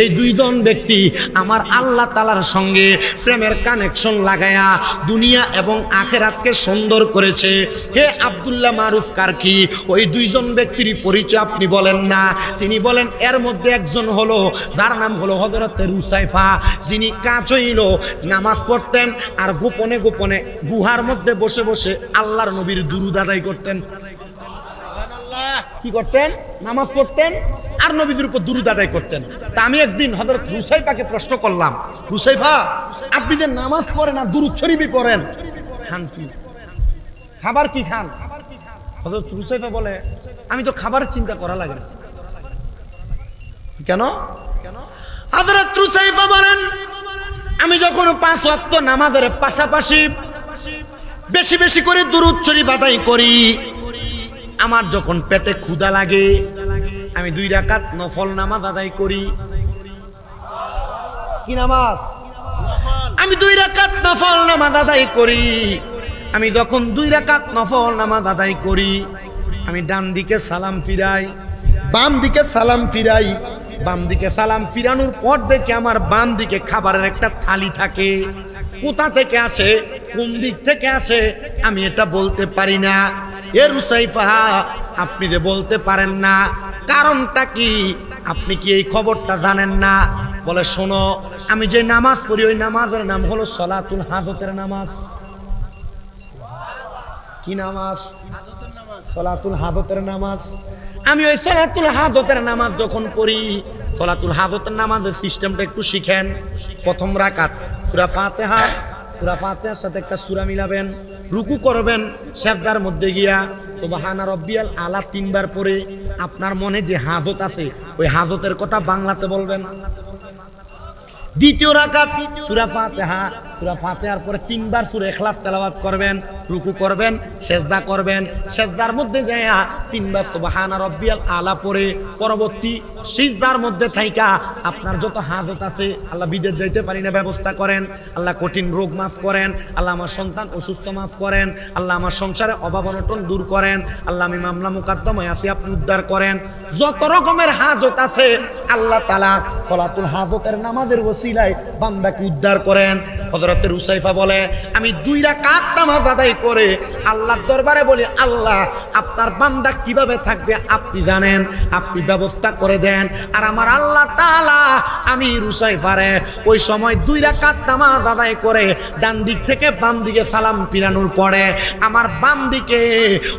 এই দুইজন ব্যক্তি আমার আল্লাহ তাআলার সঙ্গে প্রেমের কানেকশন লাগায়া দুনিয়া এবং আখিরাতকে সুন্দর করেছে। হে আব্দুল্লাহ মারুফ কারখী, ওই দুইজন ব্যক্তির পরিচয় আপনি বলেন না? তিনি বলেন, এর মধ্যে একজন হলো, যার নাম হলো হযরতে রুসাইফা, যিনি কাঁচইল নামাজ পড়তেন আর গোপনে গোপনে গুহার মধ্যে বসে বসে আল্লাহর নবীর দুরূদ আদায় করতেন। কি করতেন? নামাজ পড়তেন আর নবীদের উপর দুরূদ আদায় করতেন। তা আমি একদিন হযরত রুসাইফাকে প্রশ্ন করলাম, রুসাইফা, আপনি যে নামাজ পড়েন আর দুরূদ শরীফই পড়েন, খান কি? খাবার কি খান? হযরত রুসাইফা বলে, আমি তো খাবারের চিন্তা করা লাগে না। কেন? হযরত রুসাইফা বলেন, আমি যখন 5 ওয়াক্ত নামাজের পাশাপাশি বেশি বেশি করে দুরূদ শরীফ আদায় করি, আমার যখন পেটে ক্ষুধা লাগে, আমি 2 রাকাত নফল নামাজ আদায় করি। কি নামাজ? আমি 2 রাকাত নফল নামাজ আদায় করি। আমি যখন 2 রাকাত নফল নামাজ আদায় করি, আমি ডান দিকে সালাম ফিরাই, বাম দিকে সালাম ফিরাই। বাম দিকে সালাম ফিরানোর পর দেখে আমার বাম দিকে খাবারের একটা থালি থাকে। কোথা থেকে আসে, কোন দিক থেকে আসে, আমি এটা বলতে পারি না। এ রুসাইফা, আপনি যে বলতে পারেন না, কারণটা কি? আপনি কি এই খবরটা জানেন না? বলে, শোনো, আমি যে নামাজ পড়ি ওই নামাজের নাম হলো সলাতুল হাজতের নামাজ। কি নামাজ? সলাতুল হাজতের নামাজ। আমি ওই সলাতুল হাজতের নামাজ যখন পড়ি, সলাতুল হাজতের নামাজের সিস্টেমটা একটু শিখেন। প্রথম রাকাত সূরা ফাতিহা সূরা ফাতিহার সাথে একটা সূরা মিলাবেন, রুকু করবেন, সিজদার মধ্যে গিয়া সুবহানা রাব্বিয়াল আলা 3 বার পরে আপনার মনে যে হাজত আছে ওই হাজতের কথা বাংলাতে বলবেন। দ্বিতীয় রাকাত সূরা ফাতিহার পরে 3 বার সূরা ইখলাস তেলাওয়াত করবেন, রুকু করবেন, সিজদা করবেন, সিজদার মধ্যে যায়া 3 বার সুবহানা রাব্বিয়াল আলা পরে পরবর্তী সিজদার মধ্যে থাইকা আপনার যত হাজত আছে, আল্লাহ বিদেশ যাইতে পারি না ব্যবস্থা করেন, আল্লাহ কঠিন রোগ মাফ করেন, আল্লাহ আমার সন্তান অসুস্থ মাফ করেন, আল্লাহ আমার সংসারে অভাব অনটন দূর করেন, আল্লাহ আমি মামলা মুকদ্দমায় আছি আপনি উদ্ধার করেন। যত রকমের হাজত আছে আল্লাহ তাআলা সলাতুল হাজতের নামাজের ওসিলায় বান্দাকে উদ্ধার করেন। হযরত রুসাইফা বলে আমি 2 রাকাত নামাজ আদায় করে আল্লাহর দরবারে বলি, আল্লাহ আপনার বান্দা কিভাবে থাকবে আপনি জানেন, আপনি ব্যবস্থা করে দেন। আর আমার আল্লাহ তাআলা আমি রুসাইফারে ওই সময় 2 রাকাত নামাজ আদায় করে ডান দিক থেকে বাম দিকে সালাম ফিরানোর পরে আমার বাম দিকে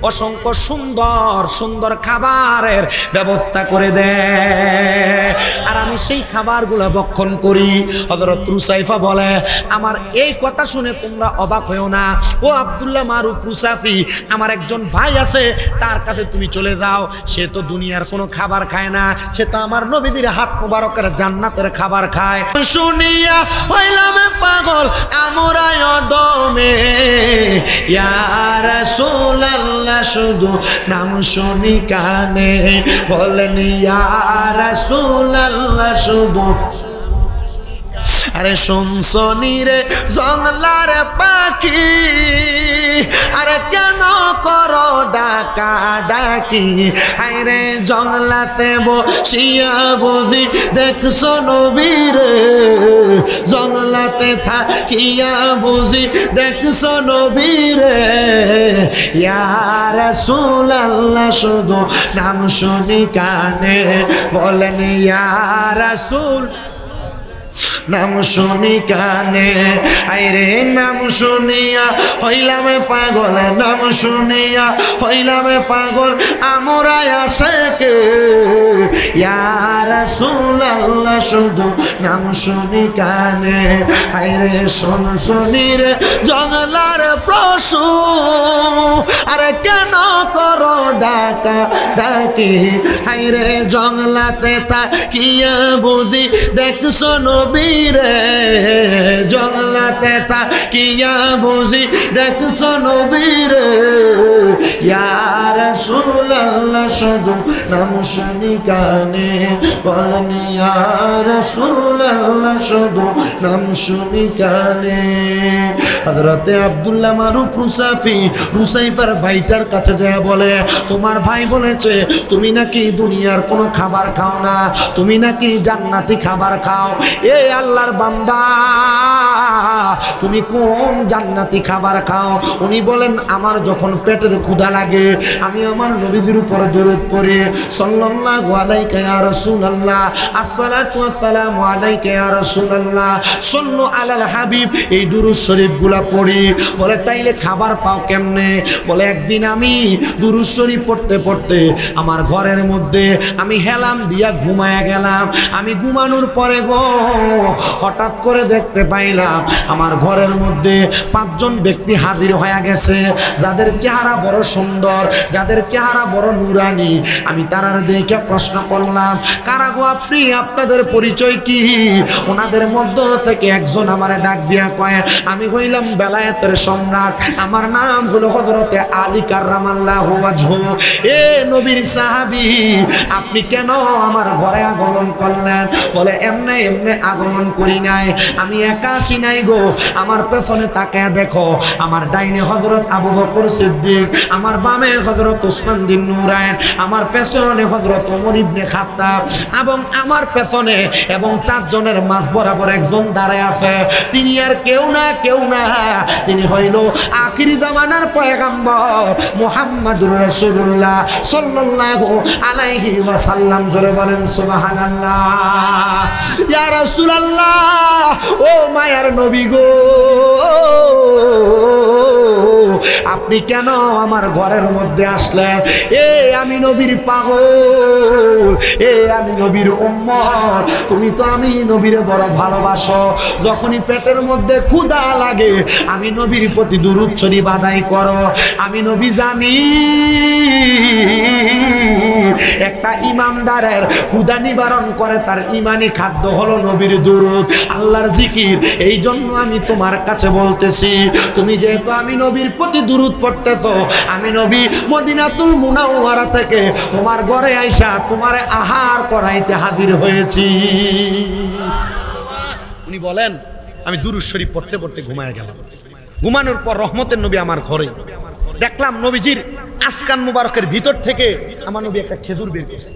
অসংখ্য সুন্দর সুন্দর খাবারের ব্যবস্থা করে দেয়, আর আমি সেই খাবারগুলো ভক্ষণ করি। হযরত রুসাইফা বলে আমার এই কথা শুনে তোমরা অবাক হয়েও না, ও আব্দুল্লাহ মারুফ রুসাফি, আমার একজন ভাই আছে তার কাছে তুমি চলে যাও, সে তো দুনিয়ার কোনো খাবার খায় না, সে তো আমার নবীজির হাত মোবারকের জান্নাতের খাবার খায়। শুনিয়া হইলাম পাগল আমরা অদমে, ইয়া রাসূলুল্লাহ শুধু নাম শুনি কানে, বলেন ইয়া রাসূলুল্লাহ শুধু। আরে শুনছনি রে জংলার পাখি, আরে কেন করো ডাকা ডাকি, আরে জংলাতে বসিয়া বুঝি দেখছো নবীরে, জংলাতে থাকিয়া বুঝি দেখছো নবীরে, ইয়া রাসূলুল্লাহ শুধু নাম শুনি কানে, বলেন ইয়া রাসূল নাম শুনি কানে, আইরে নাম শুনিয়া হইলাম পাগল, নাম শুনিয়া হইলাম পাগল আমরা আশেকে, ইয়া রাসূলুল্লাহ শুধু নাম শুনি কানে, আইরে শোন শুনি রে জংলার পশু, আরে কেন করো ডাকা ডাকি, আইরে জংলাতে তাকিয়া বুঝি দেখছো নবীরে, জংলাতে তাকিয়া বুঝি দেখছো নবীরে, ইয়া রাসূলুল্লাহ শুধু নাম শুনি কানে, বলেন ইয়া রাসূলুল্লাহ শুধু নাম শুনি কানে। হযরতে আব্দুল্লাহ মারুফ রুসাফি রুসাইফার ভাইটার কাছে যায় বলে, তোমার ভাই বলেছে তুমি নাকি দুনিয়ার কোনো খাবার খাও না, তুমি নাকি জান্নাতি খাবার খাও। এ আল্লাহর বান্দা তুমি কোন জান্নাতি খাবার খাও? উনি বলেন আমার যখন পেটের ক্ষুধা লাগে আমি আমার নবীজির উপর দরুদ পড়ি, সাল্লাল্লাহু আলাইকা ইয়া রাসূলুল্লাহ, আসসালাতু ওয়াসসালামু আলাইকা ইয়া রাসূলুল্লাহ, সাল্লু আলাল হাবিব, এই দুরূদ শরীফগুলা পড়ি। বলে তাইলে খাবার পাও কেমনে? বলে একদিন আমি দুরূদ শরীফ পড়তে পড়তে আমার ঘরের মধ্যে আমি হেলাম দিয়া ঘুমায়া গেলাম। আমি ঘুমানোর পরে গো হঠাৎ করে দেখতে পাইলাম আমার ঘরের মধ্যে 5 জন ব্যক্তি হাজির হয়ে গেছে, যাদের চেহারা বড় সুন্দর, যাদের চেহারা বড় নুরানি। আমি তারার দেখে প্রশ্ন করলাম, কারা গো আপনি, আপনাদের পরিচয় কি? ওনাদের মধ্য থেকে একজন আমারে ডাক দিয়া কয়, আমি হইলাম বেলায়েতের সম্রাট, আমার নাম হলো হযরতে আলী কাররামাল্লাহু ওয়াজহু। এ নবীর সাহাবী, আপনি কেন আমার ঘরে আগমন করলেন? বলে এমনে এমনে আগমন করি নাই, আমি একা আসি নাই গো, আমার পেছনে তাকায় দেখো, আমার ডাইনে হযরত আবু বকর সিদ্দিক, আমার বামে হযরত উসমান বিন নুরাইন, আমার পেছনে হযরত ওমর ইবনে খাত্তাব, এবং আমার পেছনে এবং 4 জনের মাঝ বরাবর একজন দাঁড়ায় আছে। তিনি আর কেউ না তিনি হইল আখির জামানার পয়গম্বর মুহাম্মদুর রাসূলুল্লাহ সাল্লাল্লাহু আলাইহি ওয়াসাল্লাম। জোরে বলেন সুবহানাল্লাহ। ইয়া রাসূলুল্লাহ, ও মায়ার নবী গো, আপনি কেন আমার ঘরের মধ্যে আসলেন? আমি নবীর পাগল, আমি নবীর উম্মত, তুমি তো আমি নবীরে বড় ভালোবাসো। যখনই পেটের মধ্যে ক্ষুধা লাগে আমি নবীর প্রতি দুরূদ শরীফ আদায় করো। আমি নবী জানি একটা ইমানদারের ক্ষুধা নিবারণ করে তার ইমানি খাদ্য হলো নবীর দুরূদ, আল্লাহর জিকির। এই জন্য আমি তোমার কাছে বলতেছি, তুমি যেহেতু আমি নবীর প্রতি দুরূদ পড়তেছো, আমি নবী মদিনাতুল মুনাওয়ারা থেকে তোমার ঘরে আইসা তোমার আহার করাইতে হাজির হয়েছি। উনি বলেন আমি দুরূদ শরীফ পড়তে পড়তে ঘুমায় গেলাম। ঘুমানোর পর রহমতের নবী আমার ঘরে, দেখলাম নবীজির আসকান মুবারকের ভিতর থেকে আমার নবী একটা খেজুর বের করছে।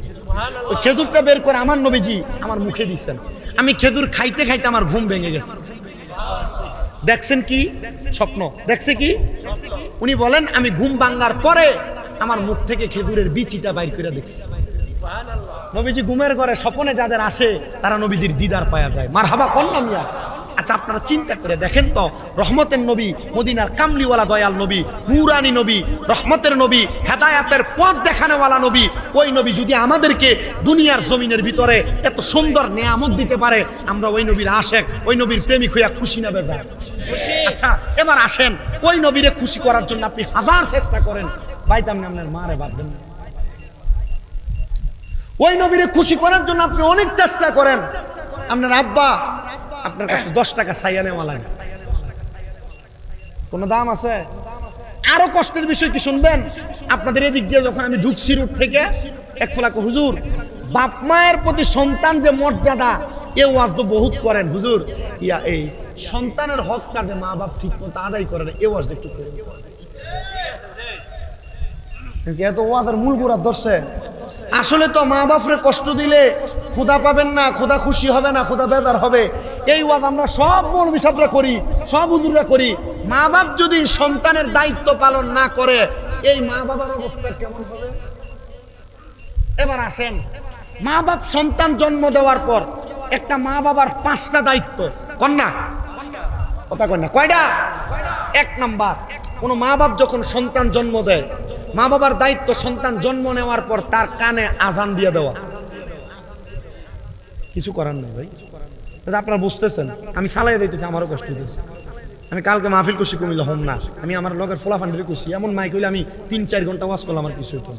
ওই খেজুরটা বের করে আমার নবীজি আমার মুখে দিচ্ছেন। আমি খেজুর খাইতে খাইতে আমার ঘুম ভেঙে গেছে। দেখছেন কি স্বপ্ন? দেখছে কি? উনি বলেন আমি ঘুম ভাঙার পরে আমার মুখ থেকে খেজুরের বিচিটা বাইর করে দেখছি। নবীজি ঘুমের ঘরে স্বপ্নে যাদের আসে তারা নবীজির দিদার পাওয়া যায়। মারহাবা কন্যা মিয়া। আচ্ছা আপনারা চিন্তা করে দেখেন তো, রহমতের নবী, মদিনার কামলিওয়ালা দয়াল নবী, নূরানী নবী, রহমতের নবী, হেদায়াতের পথ দেখানোওয়ালা নবী, ওই নবী যদি আমাদেরকে দুনিয়ার জমিনের ভিতরে এত সুন্দর নেয়ামত দিতে পারে, আমরা ওই নবীর আশেক, ওই নবীর প্রেমিক হইয়া খুশি না বেজার? আচ্ছা এবার আসেন, ওই নবীরে খুশি করার জন্য আপনি হাজার চেষ্টা করেন, পাইতাম না আপনার মারে বাদ দেন। ওই নবীরে খুশি করার জন্য আপনি অনেক চেষ্টা করেন, আপনার আব্বা আপনার কাছে 10 টাকা চাইয়া নেওয়া লাগে, কোনো দাম আছে? আরো কষ্টের বিষয় কি শুনবেন? আপনাদের এদিক দিয়ে যখন আমি ঢুকছি রুট থেকে, এক ফলাকে হুজুর বাপ মায়ের প্রতি সন্তান যে মর্যাদা, এ ওয়াজ তো বহুত করেন হুজুর, এই সন্তানের হকটা যে মা বাপ ঠিক মতো আদায় করে না, এ ওয়াজ একটু করেন। এত ওয়াজের মূল গোড়া ধরছে। আসলে তো মা বাপরে কষ্ট দিলে খোদা পাবেন না, খোদা খুশি হবে না, খোদা বেজার হবে। এই ওয়াজ আমরা সব মৌলবি সাহেবরা করি, সব হুজুররা করি। মা বাপ যদি সন্তানের দায়িত্ব পালন না করে, এই মা বাবার অবস্থা কেমন হবে? এবার আসেন, মা বাপ সন্তান জন্ম দেওয়ার পর একটা মা বাবার 5টা দায়িত্ব, কন্যা কথা কন্যা কয়টা? 1 নাম্বার, কোন মা বাপ যখন সন্তান জন্ম দেয়, মা বাবার দায়িত্ব সন্তান জন্ম নেওয়ার পর তার কানে আজান দিয়ে দেওয়া। কিছু করার নেই ভাই, আপনারা বুঝতেছেন। আমি চালাই দিতেছি, আমারও কষ্ট হইতেছে। আমি কালকে মাহফিল করছি কুমিল্লা হোম না, আমি আমার লগের ফোলাফান্ডি করছি, এমন মাইক হইলে আমি 3-4 ঘন্টা ওয়াজ করলাম, আমার কিছু হইতো।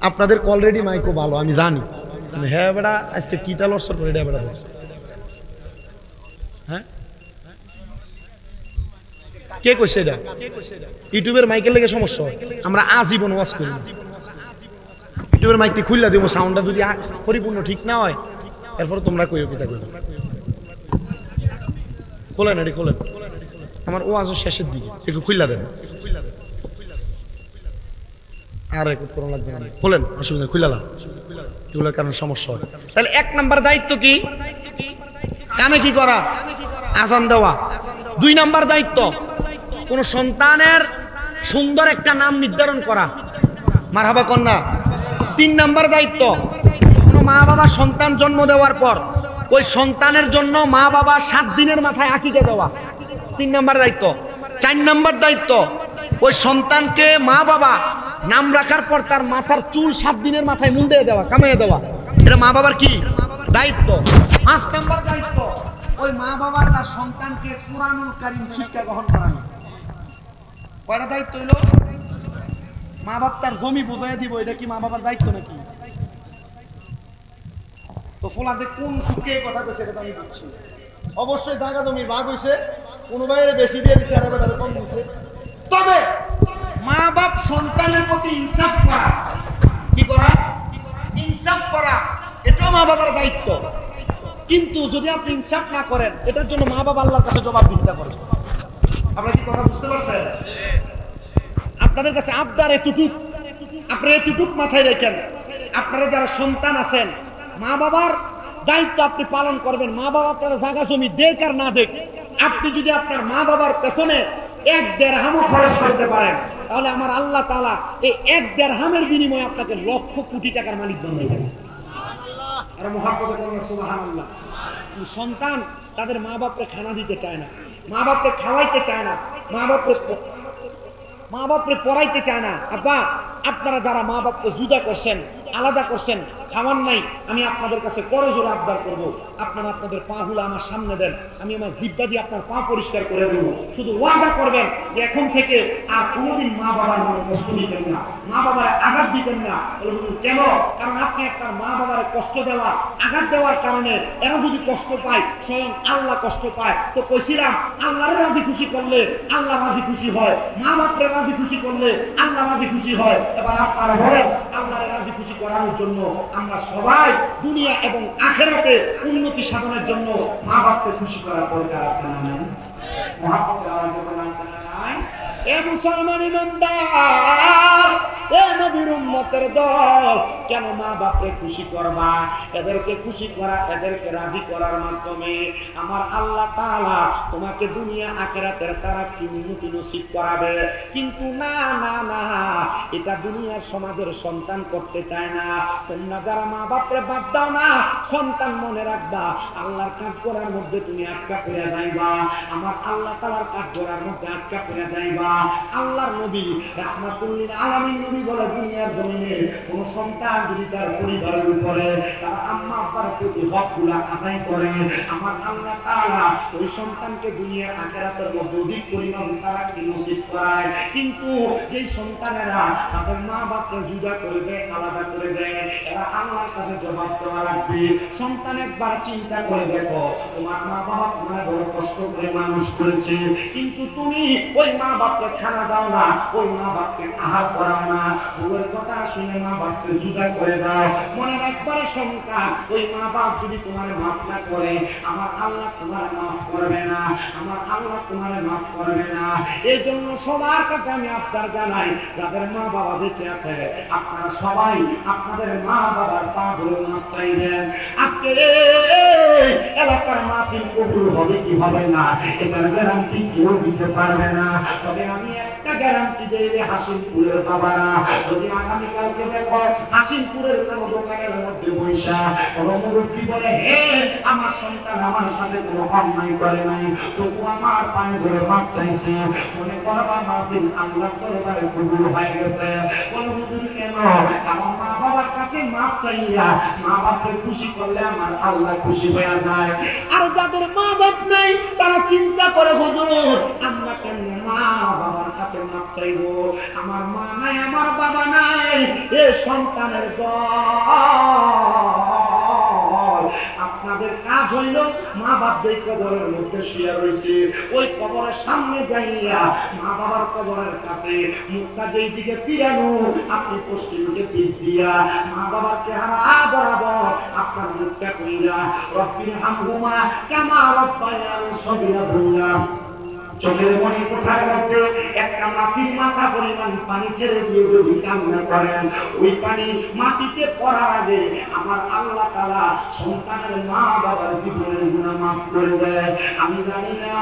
আপনাদের অলরেডি মাইকও ভালো আমি জানি, হ্যাঁ বেড়া আজকে কিটা লড়সর করে বেড়া। হ্যাঁ কে কইছে এটা? ইউটিউবের মাইকের লেগে সমস্যা হয়, আমরা আজীবন ওয়াজ করি। ইউটিউবের মাইকটি খুললা দিব, সাউন্ডটা যদি পরিপূর্ণ ঠিক না হয় এরপর তোমরা কইও কিতা কইও। খোলেন এটি খোলেন, আমার ওয়াজও শেষের দিকে, একটু খুললা দেন। আর একটু করোনা লাগবে না, খোলেন, অসুবিধা খুললাম, এগুলোর কারণে সমস্যা হয়। তাহলে 1 নাম্বার দায়িত্ব কি? কানে কি করা? আজান দেওয়া। 2 নাম্বার দায়িত্ব কোন সন্তানের সুন্দর একটা নাম নির্ধারণ করা, মারহাবা কন্যা। 3 নাম্বার দায়িত্ব কোন মা বাবা সন্তান জন্ম দেওয়ার পর ওই সন্তানের জন্য মা বাবা 7 দিনের মাথায় আকিকা দেওয়া, 3 নাম্বার দায়িত্ব। 4 নাম্বার দায়িত্ব ওই সন্তানকে মা বাবা নাম রাখার পর তার মাথার চুল 7 দিনের মাথায় মুন্ডে দেওয়া, কামাইয়ে দেওয়া, এটা মা বাবার কি দায়িত্ব। 5 নাম্বার দায়িত্ব ওই মা বাবা তার সন্তানকে কুরআনুল কারীম শিক্ষা গ্রহণ করানো। কয়টা দায়িত্ব হইলো? মা বাপ তার জমি বুঝাইয়া দিব, এটা কি মা বাবার দায়িত্ব নাকি? তো ফোলাতে কোন সুখে কথা কইছে এটা আমি বুঝছি। অবশ্যই জায়গা জমির ভাগ হইছে, কোন বাইরে বেশি দিয়ে দিছে, আর বাইরে কম দিছে। তবে মা বাপ সন্তানের প্রতি ইনসাফ করা, কি করা? ইনসাফ করা, এটাও মা বাবার দায়িত্ব। কিন্তু যদি আপনি ইনসাফ না করেন, এটার জন্য মা বাবা আল্লাহর কাছে জবাবদিহিতা করেন। আপনারা কি কথা বুঝতে পারছেন? আপনাদের কাছে আবদার এতটুক, আপনারা এতটুক মাথায় রাখেন, আপনারা যারা সন্তান আছেন, মা বাবার দায়িত্ব আপনি পালন করবেন। মা বাবা আপনারা জায়গা জমি দেখ আর না দেখ, আপনি যদি আপনার মা বাবার পেছনে 1 দিরহামও খরচ করতে পারেন, তাহলে আমার আল্লাহ তাআলা এই 1 দিরহামের বিনিময়ে আপনাকে লক্ষ কোটি টাকার মালিক বানিয়ে দেবেন। আর মুহাব্বতে বলুন সুবহানাল্লাহ। সন্তান তাদের মা বাপকে খানা দিতে চায় না, মা বাপকে খাওয়াইতে চায় না, মা মা বাপরে পড়াইতে চায় না। আব্বা আপনারা যারা মা বাপকে জুদা করছেন, আলাদা করছেন, খাওয়ান নাই, আমি আপনাদের কাছে করজোরে আবদার করব, আপনারা আপনাদের পা গুলো আমার সামনে দেন, আমি আমার জিব্বা দিয়ে আপনার পা পরিষ্কার করে দেবো। শুধু ওয়াদা করবেন যে এখন থেকে আর কোনোদিন মা বাবার মনে কষ্ট দিতেন না, মা বাবার আঘাত দিতেন না। কেন? কারণ আপনি আপনার মা বাবার কষ্ট দেওয়া, আঘাত দেওয়ার কারণে এরা যদি কষ্ট পায়, স্বয়ং আল্লাহ কষ্ট পায়। তো কইছিলাম আল্লাহর রাজি খুশি করলে আল্লাহ রাজি খুশি হয়, মা বাপরে রাজি খুশি করলে আল্লাহ রাজি খুশি হয়। এবার আপনারা বলেন আল্লাহর রাজি খুশি করানোর জন্য আমরা সবাই দুনিয়া এবং আখিরাতে উন্নতি সাধনের জন্য মা বাপকে খুশি করার দরকার আছে না? মহাব্বতের আওয়াজে বলা আছে না? এ মুসলমান ইমানদার, এ নবীর উম্মতের দল, কেন মা বাপরে খুশি করবা? এদেরকে খুশি করা, এদেরকে রাজি করার মাধ্যমে আমার আল্লাহ তাআলা তোমাকে দুনিয়া আখিরাতের তারাক্কি উন্নতি নসিব করাবে। কিন্তু না না না, এটা দুনিয়ার সমাজের সন্তান করতে চায় না। তোমরা যারা মা বাপরে বাদ দাও না, সন্তান মনে রাখবা আল্লাহর কাজ করার মধ্যে তুমি আটকা পড়ে যাইবা, আমার আল্লাহ তাআলার কাজ করার মধ্যে আটকা পড়ে যাইবা। আল্লাহর নবী রাহমাতুল লিল আলামিন নবী বলে, দুনিয়ার জমিনে কোন সন্তান যদি তার পরিবারের উপরে তার আম্মা আব্বার প্রতি হকগুলা আদায় করে, আমার আল্লাহ তাআলা ওই সন্তানকে দুনিয়া আখিরাতের মধ্যে অধিক পরিমাণ তারাক্কি নসিব করায়। কিন্তু যেই সন্তানেরা তাদের মা বাপকে জুদা করে দেয়, আলাদা করে দেয়, এরা আল্লাহর কাছে জবাব দেওয়া লাগবে। সন্তান একবার চিন্তা করে দেখো, তোমার মা বাবা তোমার বড় কষ্ট করে মানুষ করেছে, কিন্তু তুমি ওই মা বাপকে খানা দাও না, ওই মা বাপকে আহার করাও না, বউয়ের কথা শুনে মা বাপকে জুদা করে দাও। মনে রাখবার সন্তান, ওই মা বাপ যদি তোমার মাফ না করে, আমার আল্লাহ তোমার মাফ করবে না, আমার আল্লাহ তোমার মাফ করবে না। এই জন্য সবার কাছে আমি আবদার জানাই, যাদের মা বাবা বেঁচে আছে আপনারা সবাই আপনাদের মা বাবার পা ধরে মাফ চাইবেন। আজকে এলাকার মাহফিল কবুল হবে কি হবে না এটার গ্যারান্টি কেউ দিতে পারবে না, তবে আমি একটা গ্যারান্টি দেই, হাসিমপুরের বাবারা যদি আগামীকালকে দেখো হাসিমপুরের কোন দোকানের মধ্যে বৈশা কোন মুরব্বী বলে, হে আমার সন্তান আমার সাথে কোনো অন্যায় করে নাই, তবু আমার পায়ে ধরে মাপ চাইছে, মনে করবা মাহফিল আল্লাহর দরবারে কবুল হয়ে গেছে। বলে হুজুর কেন? কারণ মা বাবার কাছে মাপ চাইয়া মা বাপকে খুশি করলে আমার আল্লাহ খুশি হয়ে যায়। আর যাদের মা বাপ নাই তারা চিন্তা করে, হুজুর আমরা কেন মা বাবার কাছে মাপ চাইবো? আমার মা নাই, আমার বাবা নাই, এ সন্তানের আপনাদের কাজ হইল মা বাপ যেই কবরের মধ্যে শুয়ে রয়েছে ওই কবরের সামনে যাইয়া মা বাবার কবরের কাছে মুখটা যেই দিকে ফিরানো, আপনি পশ্চিমকে পিছ দিয়া মা বাবার চেহারা বরাবর আপনার মুখটা কইরা রব্বির হামহুমা কামা রব্বায়ানি সগীরা বললা, চোখের মনি কোঠার মধ্যে একটা মাটির মাথা পরিমাণ পানি ছেড়ে দিয়ে যদি কান্না করেন, ওই পানি মাটিতে পড়ার আগে আমার আল্লাহ তাআলা সন্তানের মা বাবার জীবনের গুনাহ মাফ করে দেয়। আমি জানি না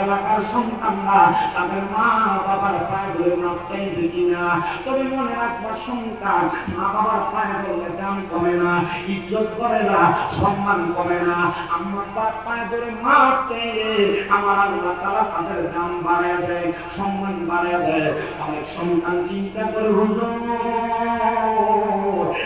এলাকার সন্তানরা তাদের মা বাবার পায়ে ধরে মাপ চাইবে কিনা, তবে মনে রাখবার সন্তান মা বাবার পায়ে ধরলে দাম কমে না, ইজ্জত করে না, সম্মান কমে না। আম্মা বাবার পায়ে ধরে মাপ চাইলে আমার আল্লাহ তাআলা তাদের দাম বাড়ায় দেয়, সম্মান বাড়ায় দেয়। অনেক সন্তান চিন্তা করে, হুজুর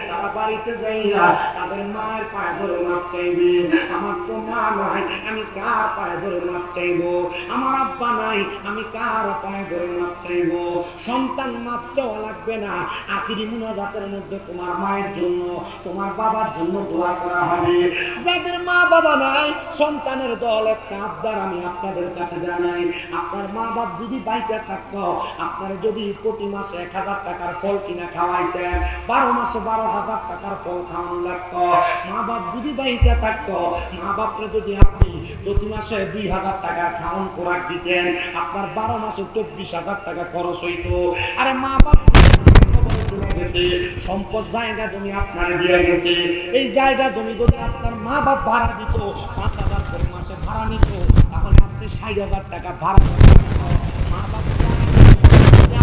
তারা বাড়িতে যাইয়া তাদের মায়ের পায়ে ধরে মাপ চাইবে, আমার তো মা নাই আমি কার পায়ে ধরে মাপ চাইবো, আমার আব্বা নাই আমি কার পায়ে ধরে মাপ চাইবো। সন্তান মাপ চাওয়া লাগবে না, আখিরি মুনাজাতের মধ্যে তোমার মায়ের জন্য তোমার বাবার জন্য দোয়া করা হবে। যাদের মা বাবা নাই সন্তানের দল একটা আবদার আমি আপনাদের কাছে জানাই, আপনার মা বাপ যদি বাইচা থাকতো, আপনার যদি প্রতি মাসে 1000 টাকার ফল কিনা খাওয়াইতেন, 12 মাসে 12,000 টাকার ফল খাওয়ানো লাগতো। মা বাপ যদি বাইচা থাকতো, মা বাপরে যদি আপনি প্রতি মাসে 2000 টাকার খাওয়ান খোরাক দিতেন, আপনার 12 মাসে 24,000 টাকা খরচ হইতো। আরে মা বাপ সম্পদ জায়গা জমি আপনারে দিয়ে গেছে, এই জায়গা জমি যদি আপনার মা বাপ ভাড়া দিত, 5,000 করে মাসে ভাড়া নিত, তাহলে আপনি 60,000 টাকা ভাড়া মা বাপ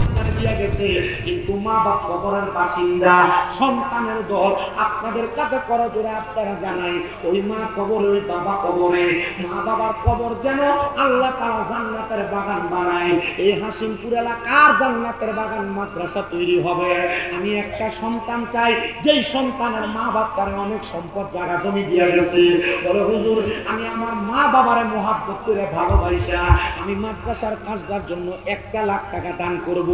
আপনার দিয়া গেছে, কিন্তু মা বাপ কবরের বাসিন্দা, সন্তানের দল। আপনাদের কাছে করজোড়ে আপনারা জানাই, ওই মা কবরে, ওই বাবা কবরে, মা বাবার কবর যেন আল্লাহ তাআলা জান্নাতের বাগান বানায়। এই হাসিমপুর এলাকার জান্নাতের বাগান মাদ্রাসা তৈরি হবে। আমি একটা সন্তান চাই, যেই সন্তানের মা বাপ তারা অনেক সম্পদ জায়গা জমি দিয়ে গেছে, বলে হুজুর আমি আমার মা বাবারে মোহাব্বত করে ভালোবাসা আমি মাদ্রাসার কাজটার জন্য 1 লাখ টাকা দান করব।